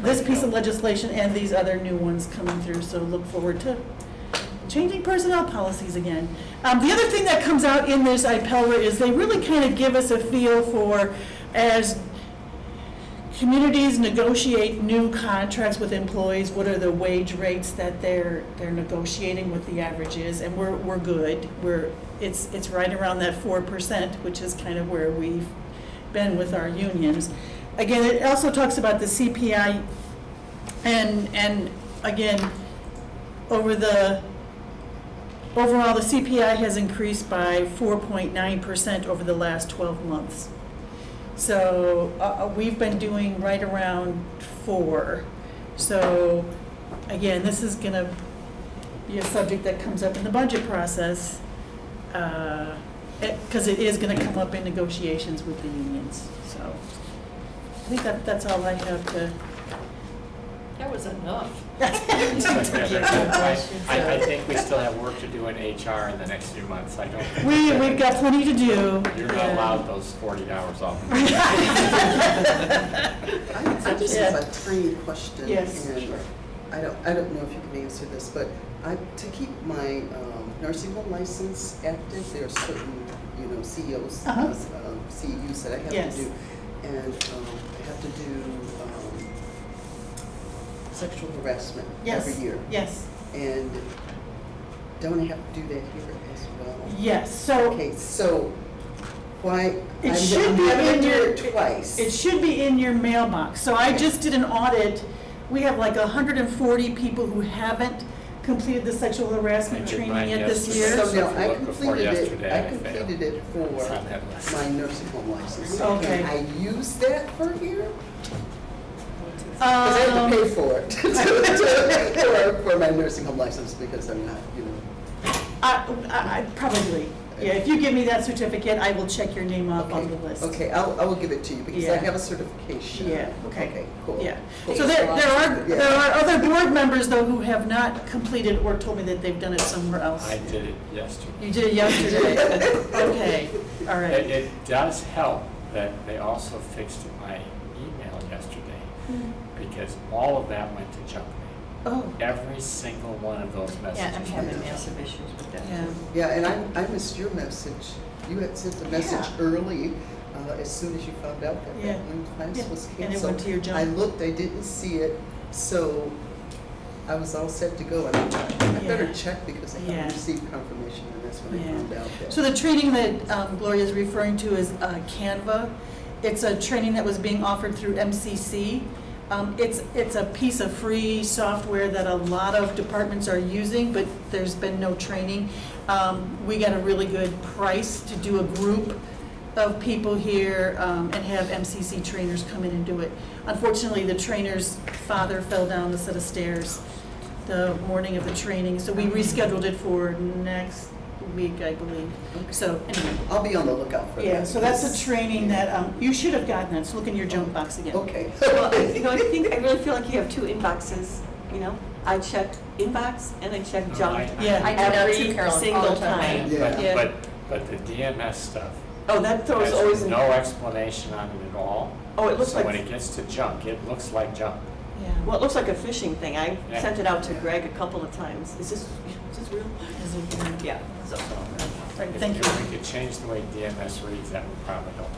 this piece of legislation and these other new ones coming through. So look forward to changing personnel policies again. The other thing that comes out in this IPELRA is they really kind of give us a feel for, as communities negotiate new contracts with employees, what are the wage rates that they're negotiating, what the average is, and we're good. It's right around that 4%, which is kind of where we've been with our unions. Again, it also talks about the CPI, and again, overall the CPI has increased by 4.9% over the last 12 months. So we've been doing right around 4. So again, this is going to be a subject that comes up in the budget process, because it is going to come up in negotiations with the unions. So I think that's all I have to. That was enough. I think we still have work to do in HR in the next few months. I don't think We've got plenty to do. you're not Yeah. allowed those 40 hours off. I just have a tiny question. Yes, and sure. I don't know if you can answer this, but to keep my nursing home license active, there are certain, CEOs, CEUs that I have Yes. to do. And I have to do sexual harassment Yes. every year. Yes. And don't I have to do that here as well? Yes. So Okay, so why? It should be I'm having in to do your- it twice. it should be in your mailbox. So I just did an audit. We have like 140 people who haven't completed the sexual harassment I did training mine yet this yesterday. year. So So now if you I look before completed it, yesterday, I I failed. completed it It's for on that list. my nursing home license. Okay. Can I use that for here? Because I have to pay for it for my nursing home license, because I'm not, I probably. Yeah, if you give me that certificate, I will check your name off on the list. Okay, I will give it to you, because I Yeah. have a certification. Yeah, okay. Okay, cool. Yeah. Cool. So there Yeah. are other board members though who have not completed or told me that they've done it somewhere else. I did it yesterday. You did it yesterday? Okay, all right. It does help that they also fixed my email yesterday, because all of that went to junk mail. Oh, Every single one of those Yeah, messages. I'm went having to junk massive issues with that. yeah. Yeah, and I missed your message. You had sent a message early, as soon as you found out that Yeah. that one class Yeah, was and it canceled. went to your junk. I looked, I didn't see it, so I was all set to go. And I better Yeah. check, because I Yeah. haven't received confirmation, and that's when I Yeah. found out that. So the training that Gloria is referring to is Canva. It's a training that was being offered through MCC. It's a piece of free software that a lot of departments are using, but there's been no training. We got a really good price to do a group of people here and have MCC trainers come in and do it. Unfortunately, the trainer's father fell down a set of stairs the morning of the training, so we rescheduled it for next week, I believe. So anyway, I'll be on the lookout for that. yeah, so that's a training that you should have gotten that. So look in your junk box again. Okay. Well, I really feel like you have two inboxes, you know? I check inbox and I check junk. Yeah. I do that too, Every Carolyn, all single the time. time. Yeah. But the DMS stuff, Oh, that throws always there's in. no explanation on it at all. Oh, it looks So when like, it gets to junk, it looks like junk. Yeah. well, it looks like a phishing thing. I Yeah. sent it out to Greg a couple of times. Is this real? Is it- Yeah, so. Right, If thank you. If we could change the way DMS reads, that would probably help.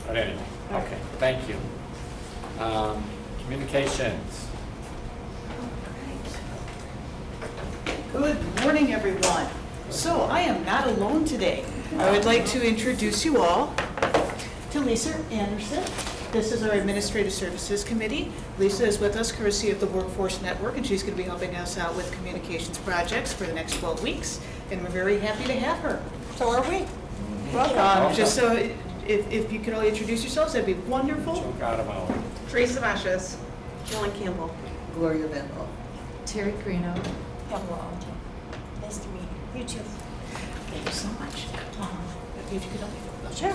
But anyway, okay, thank you. Communications. Good morning, everyone. So I am not alone today. I would like to introduce you all to Lisa Anderson. This is our Administrative Services Committee. Lisa is with us courtesy of the Workforce Network, and she's going to be helping us out with communications projects for the next 12 weeks. And we're very happy to have her. So are we. Welcome. Just so, if you could all introduce yourselves, that'd be wonderful. Junk out of our. Teresa Meshes. Carolyn Campbell. Gloria Van Hoff. Terry Greeno. Nice to meet you. You too. Thank you so much. If you could help me. Sure.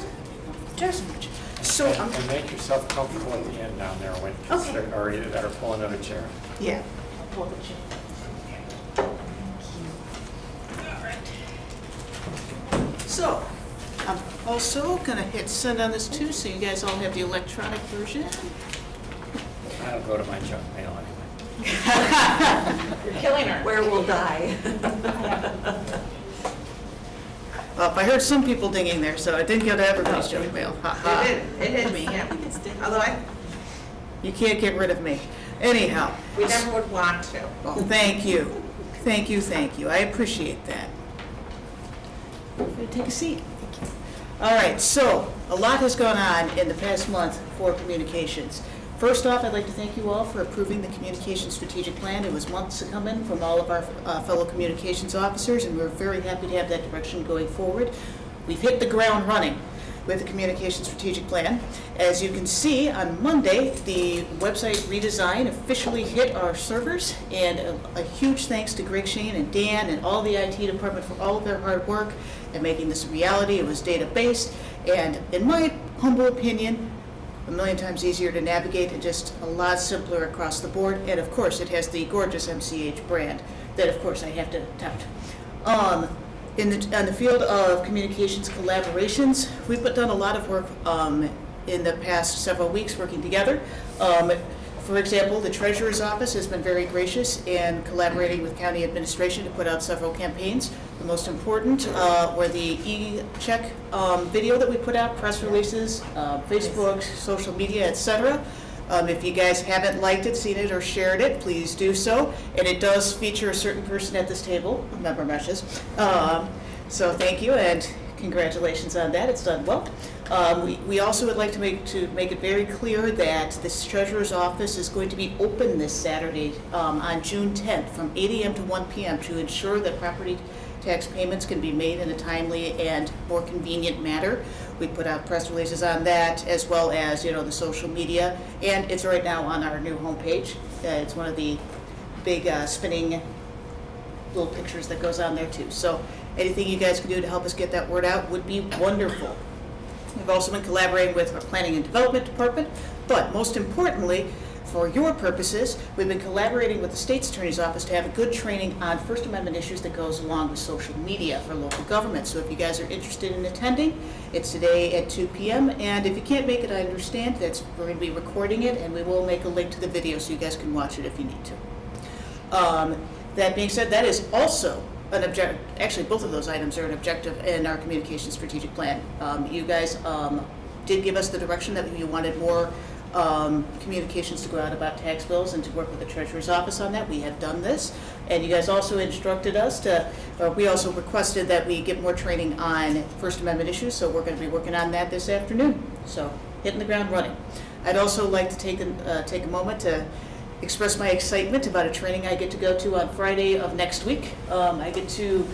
Sure, so much. So, And make yourself comfortable at the end down there when kids Okay. or either that or pull another chair. yeah. I'll pull the chair. So, I'm also gonna hit send on this too, so you guys all have the electronic version. I'll go to my junk mail anyway. You're killing her. Where will die. Well, I heard some people dinging there, so I didn't get everybody's junk mail. Ha ha. It hit me, yeah. Although You can't get rid of me. Anyhow. we never would want to. Well, thank you. Thank you, thank you. I appreciate that. Take a seat. All right, so a lot has gone on in the past month for communications. First off, I'd like to thank you all for approving the Communications Strategic Plan. It was months to come in from all of our fellow communications officers, and we're very happy to have that direction going forward. We've hit the ground running with the Communications Strategic Plan. As you can see, on Monday, the website redesign officially hit our servers, and a huge thanks to Greg Shane and Dan and all the IT department for all of their hard work in making this a reality. It was data-based, and in my humble opinion, a million times easier to navigate and just a lot simpler across the board. And of course, it has the gorgeous MCH brand that, of course, I have to tout. On the field of communications collaborations, we've done a lot of work in the past several weeks working together. For example, the Treasurer's Office has been very gracious in collaborating with county administration to put out several campaigns. The most important were the e-check video that we put out, press releases, Facebook, social media, etc. If you guys haven't liked it, seen it, or shared it, please do so. And it does feature a certain person at this table, Member Meshes. So thank you and congratulations on that. It's done well. We also would like to make it very clear that this Treasurer's Office is going to be open this Saturday on June 10th from 8 a.m. to 1 p.m. to ensure that property tax payments can be made in a timely and more convenient manner. We put out press releases on that, as well as, the social media, and it's right now on our new homepage. It's one of the big spinning little pictures that goes on there too. So anything you guys can do to help us get that word out would be wonderful. We've also been collaborating with our Planning and Development Department, but most importantly, for your purposes, we've been collaborating with the State's Attorney's Office to have a good training on First Amendment issues that goes along with social media for local government. So if you guys are interested in attending, it's today at 2 p.m. And if you can't make it, I understand. We're going to be recording it, and we will make a link to the video so you guys can watch it if you need to. That being said, that is also an objective. Actually, both of those items are an objective in our communication strategic plan. You guys did give us the direction that you wanted more communications to go out about tax bills and to work with the Treasurer's Office on that. We have done this, and you guys also instructed us we also requested that we get more training on First Amendment issues, so we're going to be working on that this afternoon. So, hitting the ground running. I'd also like to take a moment to express my excitement about a training I get to go to on Friday of next week. I get to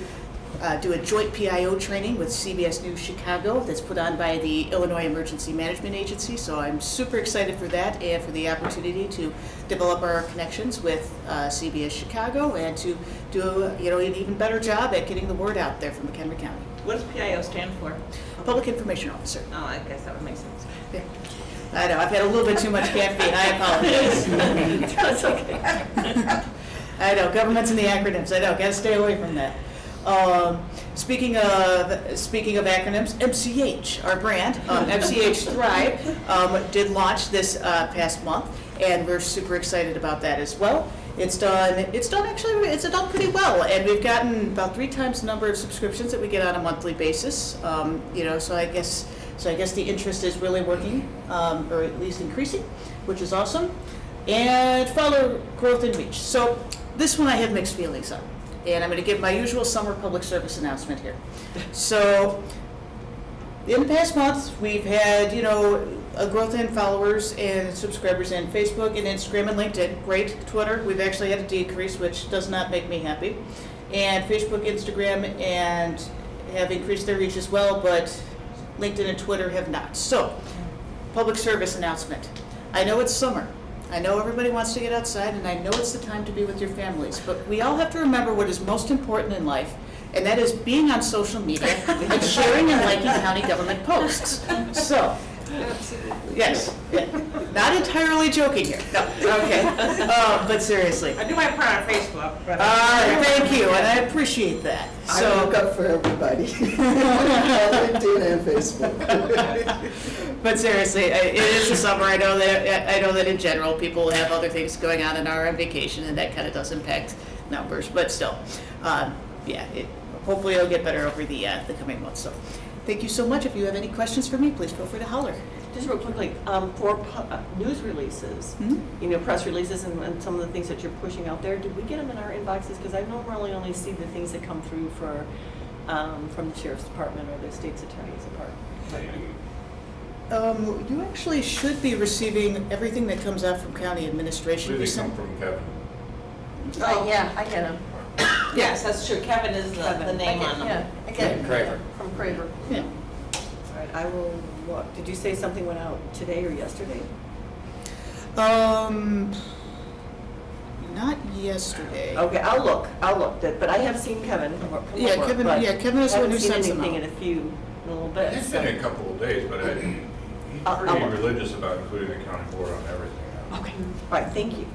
do a joint PIO training with CBS News Chicago that's put on by the Illinois Emergency Management Agency. So I'm super excited for that and for the opportunity to develop our connections with CBS Chicago and to do an even better job at getting the word out there from McHenry County. What does PIO stand for? Public Information Officer. Oh, I guess that would make sense. Yeah. I know, I've had a little bit too much caffeine, I apologize. That's okay. I know, government's in the acronyms, I know, gotta stay away from that. Speaking of acronyms, MCH, our brand, MCH Thrive, did launch this past month, and we're super excited about that as well. It's done pretty well, and we've gotten about 3 times the number of subscriptions that we get on a monthly basis. So I guess the interest is really working, or at least increasing, which is awesome. And follow growth and reach. So this one I have mixed feelings on, and I'm going to give my usual summer public service announcement here. So in the past month, we've had, a growth in followers and subscribers in Facebook and Instagram and LinkedIn. Great. Twitter, we've actually had a decrease, which does not make me happy. And Facebook, Instagram, and have increased their reach as well, but LinkedIn and Twitter have not. So, public service announcement. I know it's summer. I know everybody wants to get outside, and I know it's the time to be with your families, but we all have to remember what is most important in life, and that is being on social media and sharing and liking county government posts. So, yes, yeah. Not entirely joking here. No, okay, but seriously. I do my part on Facebook, but. Thank you, and I appreciate that. I look up for everybody. LinkedIn and Facebook. But seriously, it is the summer. I know that in general people have other things going on and are on vacation, and that kind of does impact numbers. But still, hopefully it'll get better over the coming months. So, thank you so much. If you have any questions for me, please feel free to holler. Just real quickly, for news releases, press releases and some of the things that you're pushing out there, did we get them in our inboxes? Because I normally only see the things that come through from the sheriff's department or the state's attorney's department. You actually should be receiving everything that comes out from county administration. Where do they come from, Kevin? Oh, yeah, I get them. Yes, that's true. Kevin is the name on them. Yeah, I get them. Craver. From Craver. Yeah. All right, I will look. Did you say something went out today or yesterday? Not yesterday. Okay, I'll look, but I have seen Kevin come over. Yeah, Kevin is the one who sends them I haven't seen anything out. in a little bit. It's been a couple of days, but he's I'll pretty look. religious about including the county board on everything now. Okay, all right, thank you.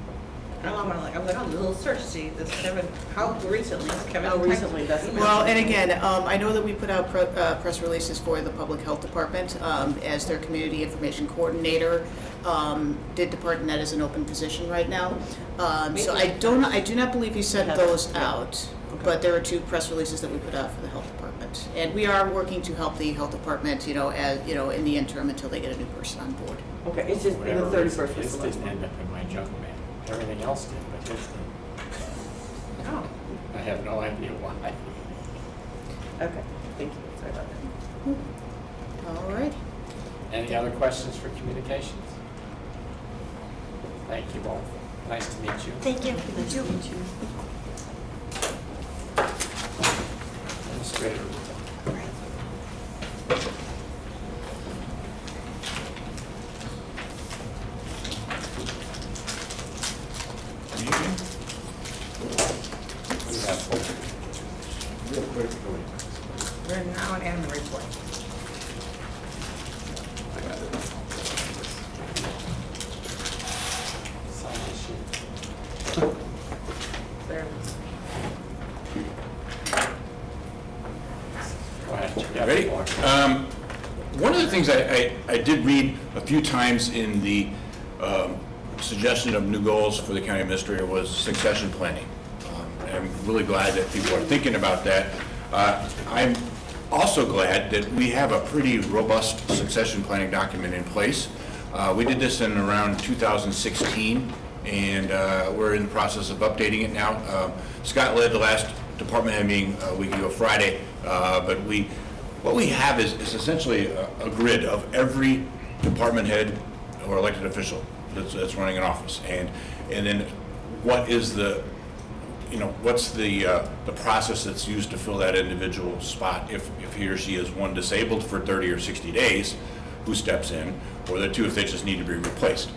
I'm like, oh, the little search, see, this Kevin, how recently is Kevin? How recently does it? Well, and again, I know that we put out press releases for the Public Health Department as their Community Information Coordinator. Did depart, and that is an open position right now. So I do not believe he sent those out, but there are 2 press releases that we put out for the Health Department. And we are working to help the Health Department, in the interim until they get a new person on board. Okay, it's just the 31st was His the last didn't one. end up in my junk mail. Everything else did, but his didn't. Oh. I have no idea why. Okay, thank you, sorry about that. All right. Any other questions for communications? Thank you both. Nice to meet you. Thank you. Nice to meet you. Administrator. Real quick. We're now on admin report. Sign this sheet. There. Go ahead. Yeah, Ready? Mark. One of the things I did read a few times in the suggestion of new goals for the county administrator was succession planning. I'm really glad that people are thinking about that. I'm also glad that we have a pretty robust succession planning document in place. We did this in around 2016, and we're in the process of updating it now. Scott led the last department head meeting a week ago Friday, but what we have is essentially a grid of every department head or elected official that's running an office, and then what is the what's the process that's used to fill that individual spot if he or she is, one, disabled for 30 or 60 days, who steps in, or the two, if they just need to be replaced.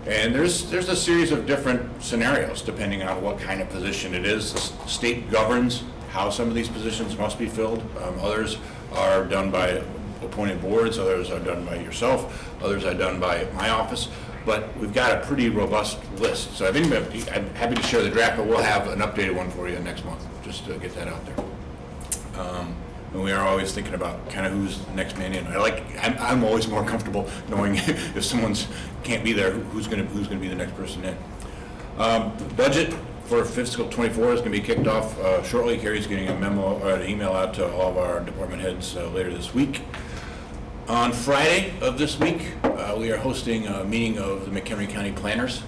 And there's a series of different scenarios depending on what kind of position it is. The state governs how some of these positions must be filled. Others are done by appointed boards, others are done by yourself, others are done by my office. But we've got a pretty robust list. So I'm happy to share the draft, but we'll have an updated one for you next month, just to get that out there. And we are always thinking about kind of who's the next man in. I'm always more comfortable knowing if someone's can't be there, who's going to be the next person in. The budget for fiscal 24 is going to be kicked off shortly. Carrie's getting a memo or an email out to all of our department heads later this week. On Friday of this week, we are hosting a meeting of the McHenry County Planners.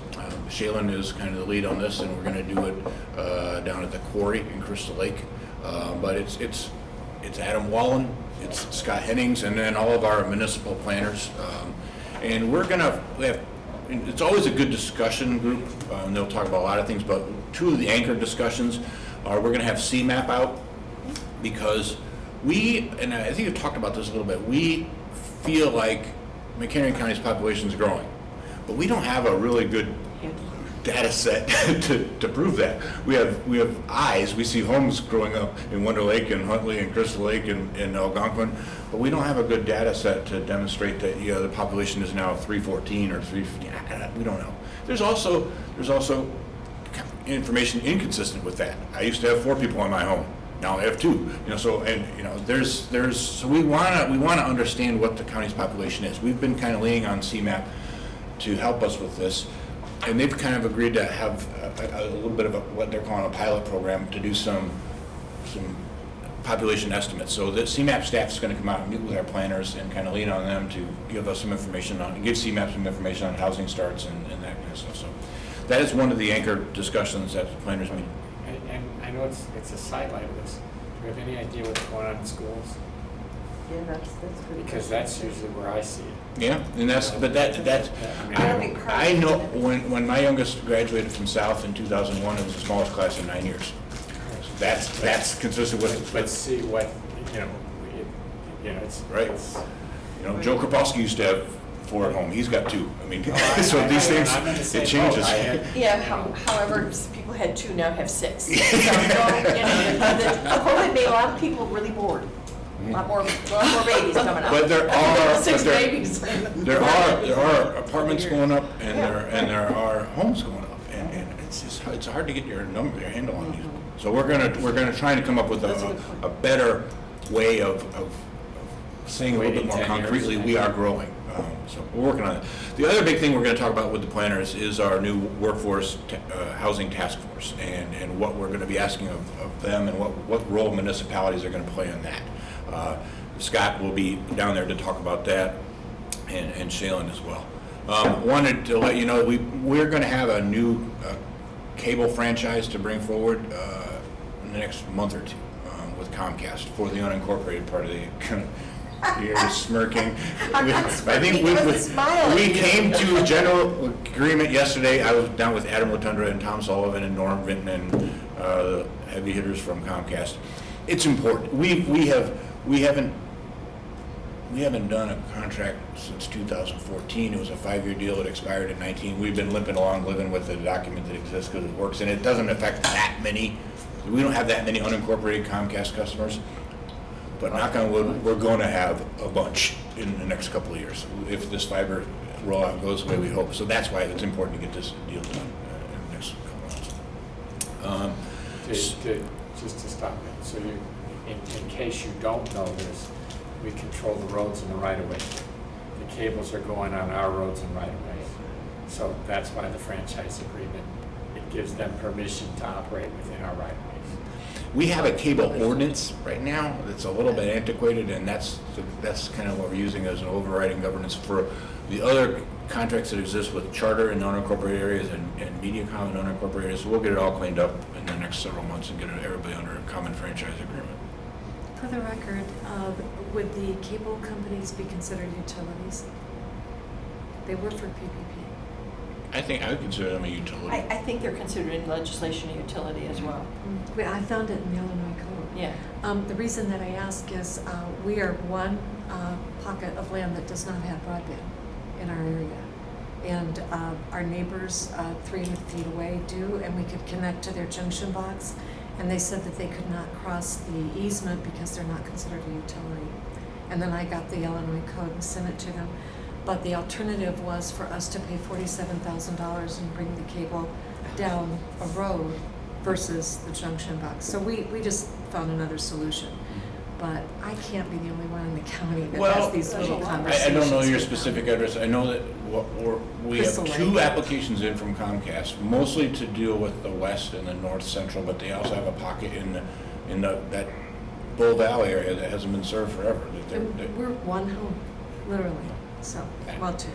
Shaylin is kind of the lead on this, and we're going to do it down at the quarry in Crystal Lake. But it's Adam Wallen, it's Scott Hennings, and then all of our municipal planners. And it's always a good discussion group, and they'll talk about a lot of things, but two of the anchor discussions are we're going to have CMAP out, because and I think you've talked about this a little bit, we feel like McHenry County's population is growing, but we don't have a really good data set to prove that. We have eyes. We see homes growing up in Wonder Lake and Huntley and Crystal Lake and Algonquin, but we don't have a good data set to demonstrate that the population is now 314 or 315. We don't know. There's also information inconsistent with that. I used to have 4 people in my home. Now I have 2. So we want to understand what the county's population is. We've been kind of leaning on CMAP to help us with this. And they've kind of agreed to have a little bit of what they're calling a pilot program to do some population estimates. So the CMAP staff is going to come out and meet with our planners and kind of lean on them to give us some information give CMAP some information on housing starts and that kind of stuff. So that is one of the anchor discussions at the planners meeting. And I know it's a sidelight of this. Do we have any idea what's going on in schools? Yeah, that's pretty. Because that's usually where I see it. Yeah, and I know when my youngest graduated from South in 2001, it was the smallest class in 9 years. So that's consistent with. Let's see what it's right. Joe Kropowski used to have 4 at home. He's got 2. I mean, so these things it changes. However, people had 2, now have 6. So, COVID made a lot of people really bored. A lot more babies coming up. But there are 6 babies. There are apartments going up, and there are homes going up, and it's hard to get your handle on these. So we're gonna try to come up with a better way of saying a little bit more concretely we are growing. So we're working on it. The other big thing we're going to talk about with the planners is our new workforce housing task force, and what we're going to be asking of them, and what role municipalities are going to play in that. Scott will be down there to talk about that, and Shaylin as well. Wanted to let you know we're going to have a new cable franchise to bring forward in the next month or 2 with Comcast for the unincorporated part of the. You're smirking. I think we came to a general agreement yesterday. I was down with Adam Latundra and Tom Sullivan and Norm Vinton and the heavy hitters from Comcast. It's important. We haven't done a contract since 2014. It was a 5-year deal. It expired in 19. We've been limping along, living with the document that exists because it works, and it doesn't affect that many. We don't have that many unincorporated Comcast customers. But knock on wood, we're going to have a bunch in the next couple of years if this fiber rollout goes the way we hope. So that's why it's important to get this deal done in the next couple of months. Just to stop it, so in case you don't know this, we control the roads and the right-of-ways. The cables are going on our roads and right-of-ways. So that's why the franchise agreement, it gives them permission to operate within our right-of-ways. We have a cable ordinance right now that's a little bit antiquated, and that's kind of what we're using as an overriding governance for the other contracts that exist with charter and unincorporated areas and Mediacom and unincorporated areas. So we'll get it all cleaned up in the next several months and get everybody under a common franchise agreement. For the record, would the cable companies be considered utilities? They were for PPP. I think I would consider them a utility. I think they're considered in legislation a utility as well. Wait, I found it in the Illinois Code. Yeah. The reason that I ask is we are one pocket of land that does not have broadband in our area. And our neighbors 300 feet away do, and we could connect to their junction box. And they said that they could not cross the easement because they're not considered a utility. And then I got the Illinois Code and sent it to them. But the alternative was for us to pay $47,000 and bring the cable down a road versus the junction box. So we just found another solution. But I can't be the only one in the county that Well, has these little I conversations. don't know your with them. specific address. I know that we have Crystal 2 Lake. applications in from Comcast, mostly to deal with the west and the north central, but they also have a pocket in that Bull Valley area that hasn't been served forever. And we're one home, literally. So, well, 2.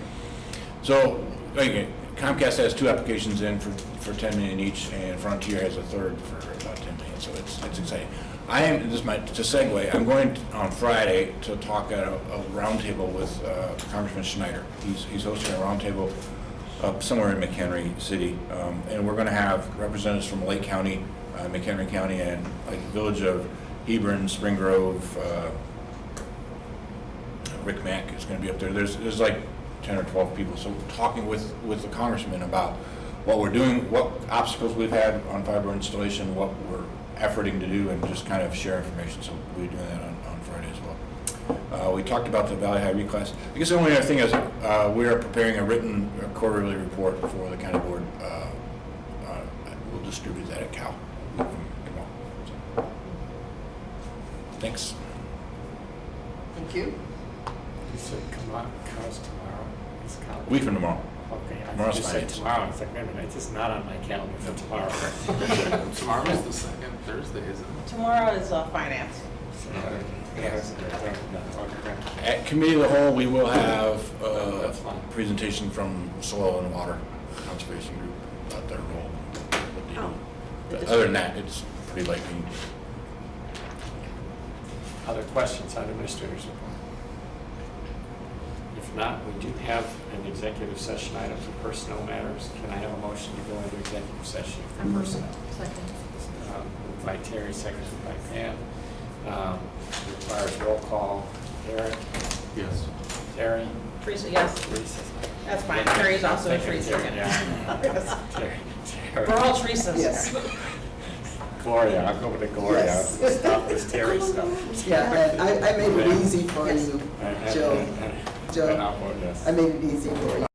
So, again, Comcast has 2 applications in for 10 million each, and Frontier has a third for about 10 million, so it's exciting. To segue, I'm going on Friday to talk at a roundtable with Congressman Schneider. He's hosting a roundtable somewhere in McHenry City, and we're going to have representatives from Lake County, McHenry County, and like the village of Hebron, Spring Grove, Rick Mack is going to be up there. There's like 10 or 12 people. So talking with the congressman about what we're doing, what obstacles we've had on fiber installation, what we're efforting to do, and just kind of share information. So we're doing that on Friday as well. We talked about the Valley High reclass. I guess the only other thing is we are preparing a written quarterly report for the county board. We'll distribute that at Cal tomorrow. So, thanks. Thank you. You said come on, cars tomorrow. It's college. Week from tomorrow. Okay, I Tomorrow's just said fine. tomorrow. It's like, wait a minute, it's just not on my calendar for tomorrow. Tomorrow's the second Thursday, isn't it? Tomorrow is finance. At committee of the whole, we will have That's fine. a presentation from Soil and Water Conservation Group about their role, what they do. But other than that, it's pretty light meeting. Other questions on administrator's report? If not, we do have an executive session item for personnel matters. Can I have a motion to go into executive session for personnel? Second. Moved by Terry, seconded by Pam. Requires roll call. Eric? Yes. Terry? Teresa, yes. Teresa? That's fine. Terry's also a Thank you, Teresa. Terry, yeah. Terry. We're all Teresas. Yes. Gloria, I'll go with the Gloria. Yes. Stop this Terry stuff. Yeah, and I made it easy for Yes. you, And Joe. I'll vote yes. I made it easy for you.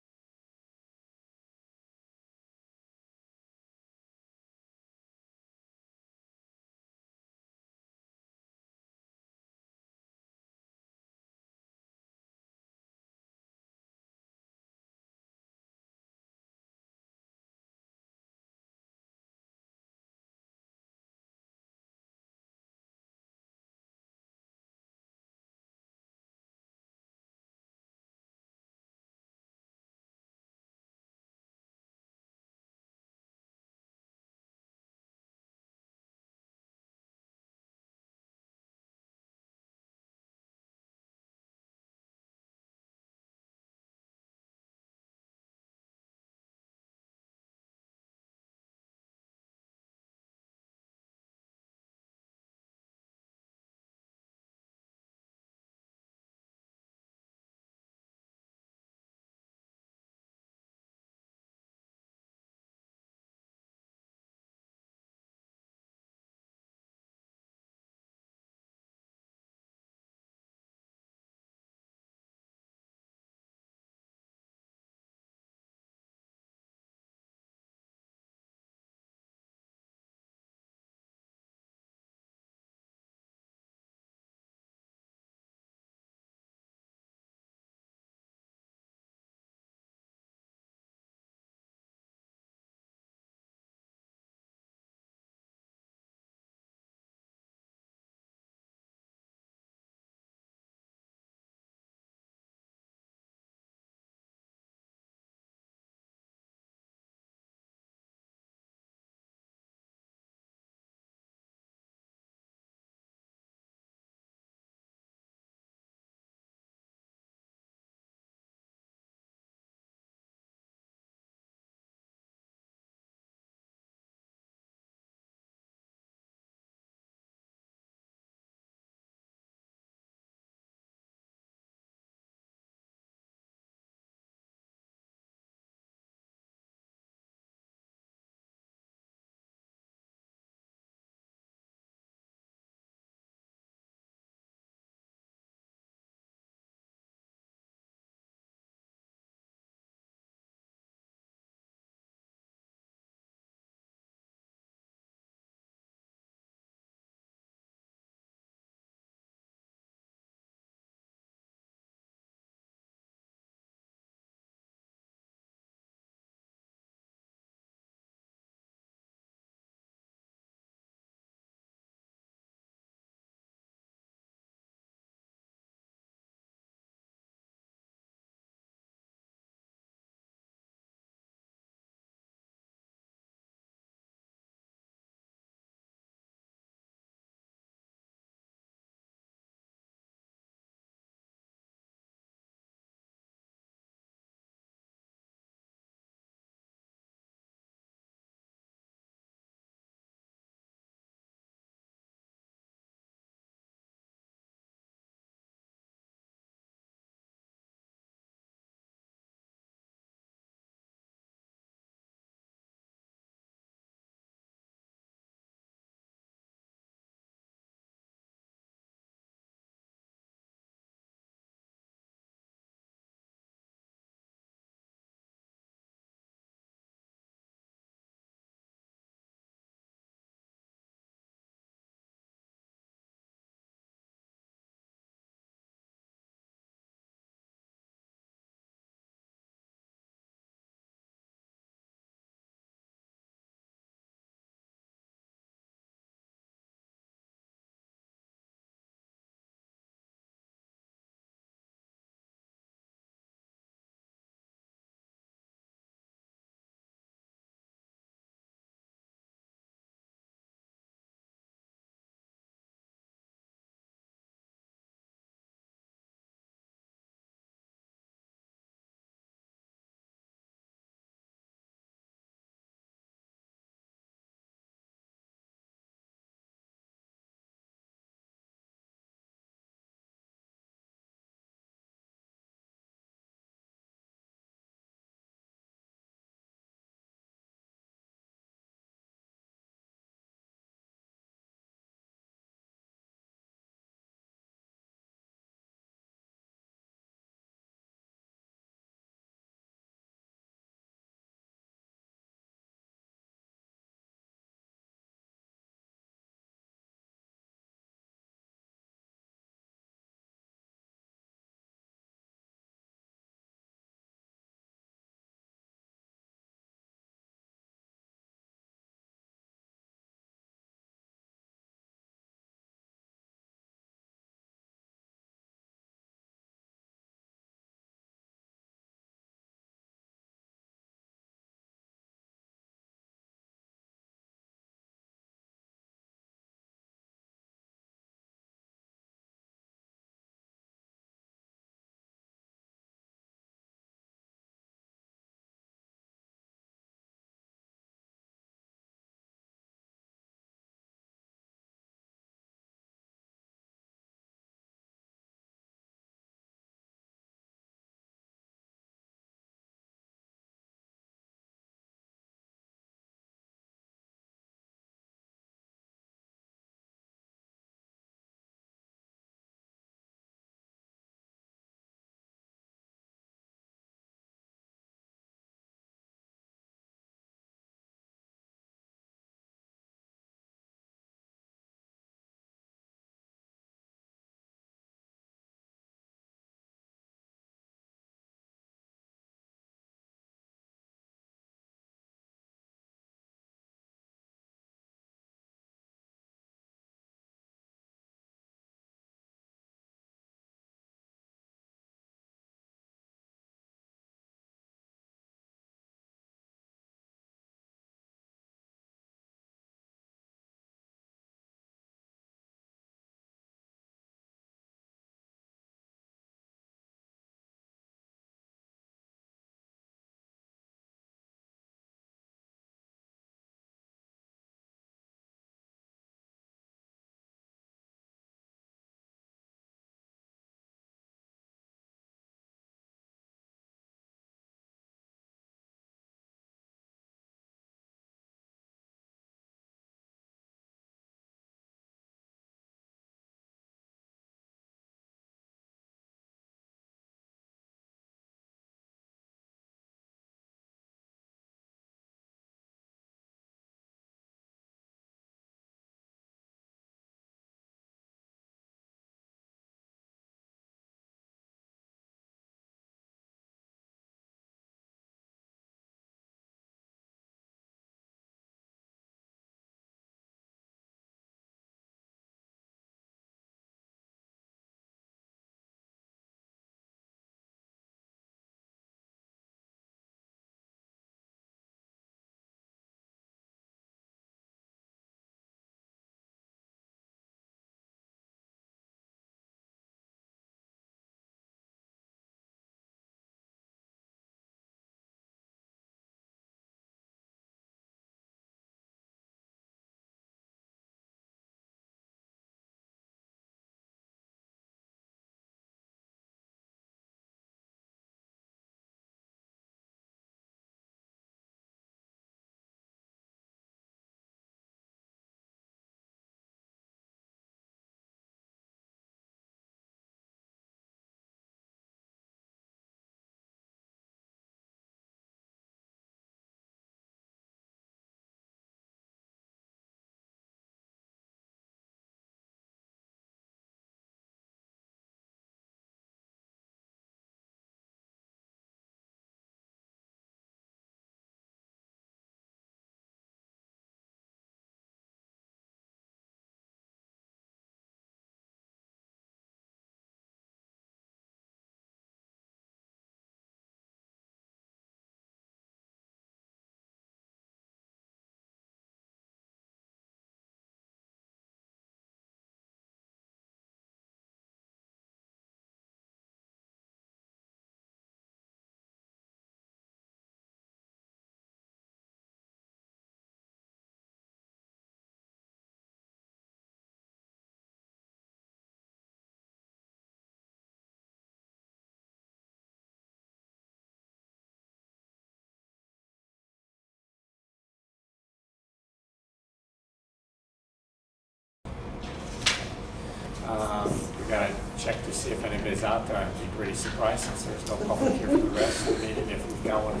We gotta check to see if anybody's out there. I'd be pretty surprised since there's no public here for the rest of the meeting if we've got one.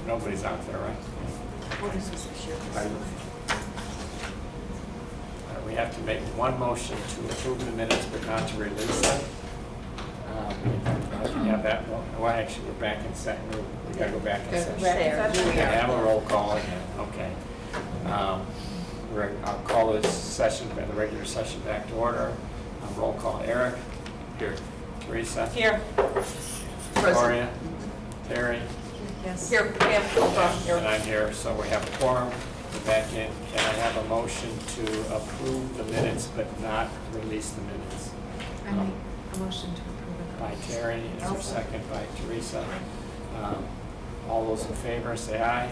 Nobody's out there, right? Pardon? We have to make one motion to approve the minutes but not to release them. We have that, well, actually, we're back in session, we gotta go back in session. We have a roll call again, okay. I'll call this session, the regular session back to order. Roll call, Eric? Here. Teresa? Here. Gloria? Terry? Yes. Here, Pam, hold on, here. And I'm here, so we have a quorum. We're back in. Can I have a motion to approve the minutes but not release the minutes? I make a motion to approve it. By Terry, is there a second by Teresa? All those in favor, say aye.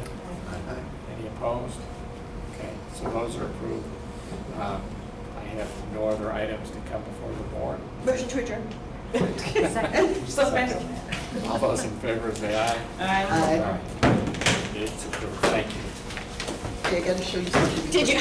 Any opposed? Okay, so those are approved. I have no other items to come before the board. Motion to adjourn. So special. All those in favor, say aye. Aye. All right. It's approved. Thank you. Okay, I gotta show you something. Did you,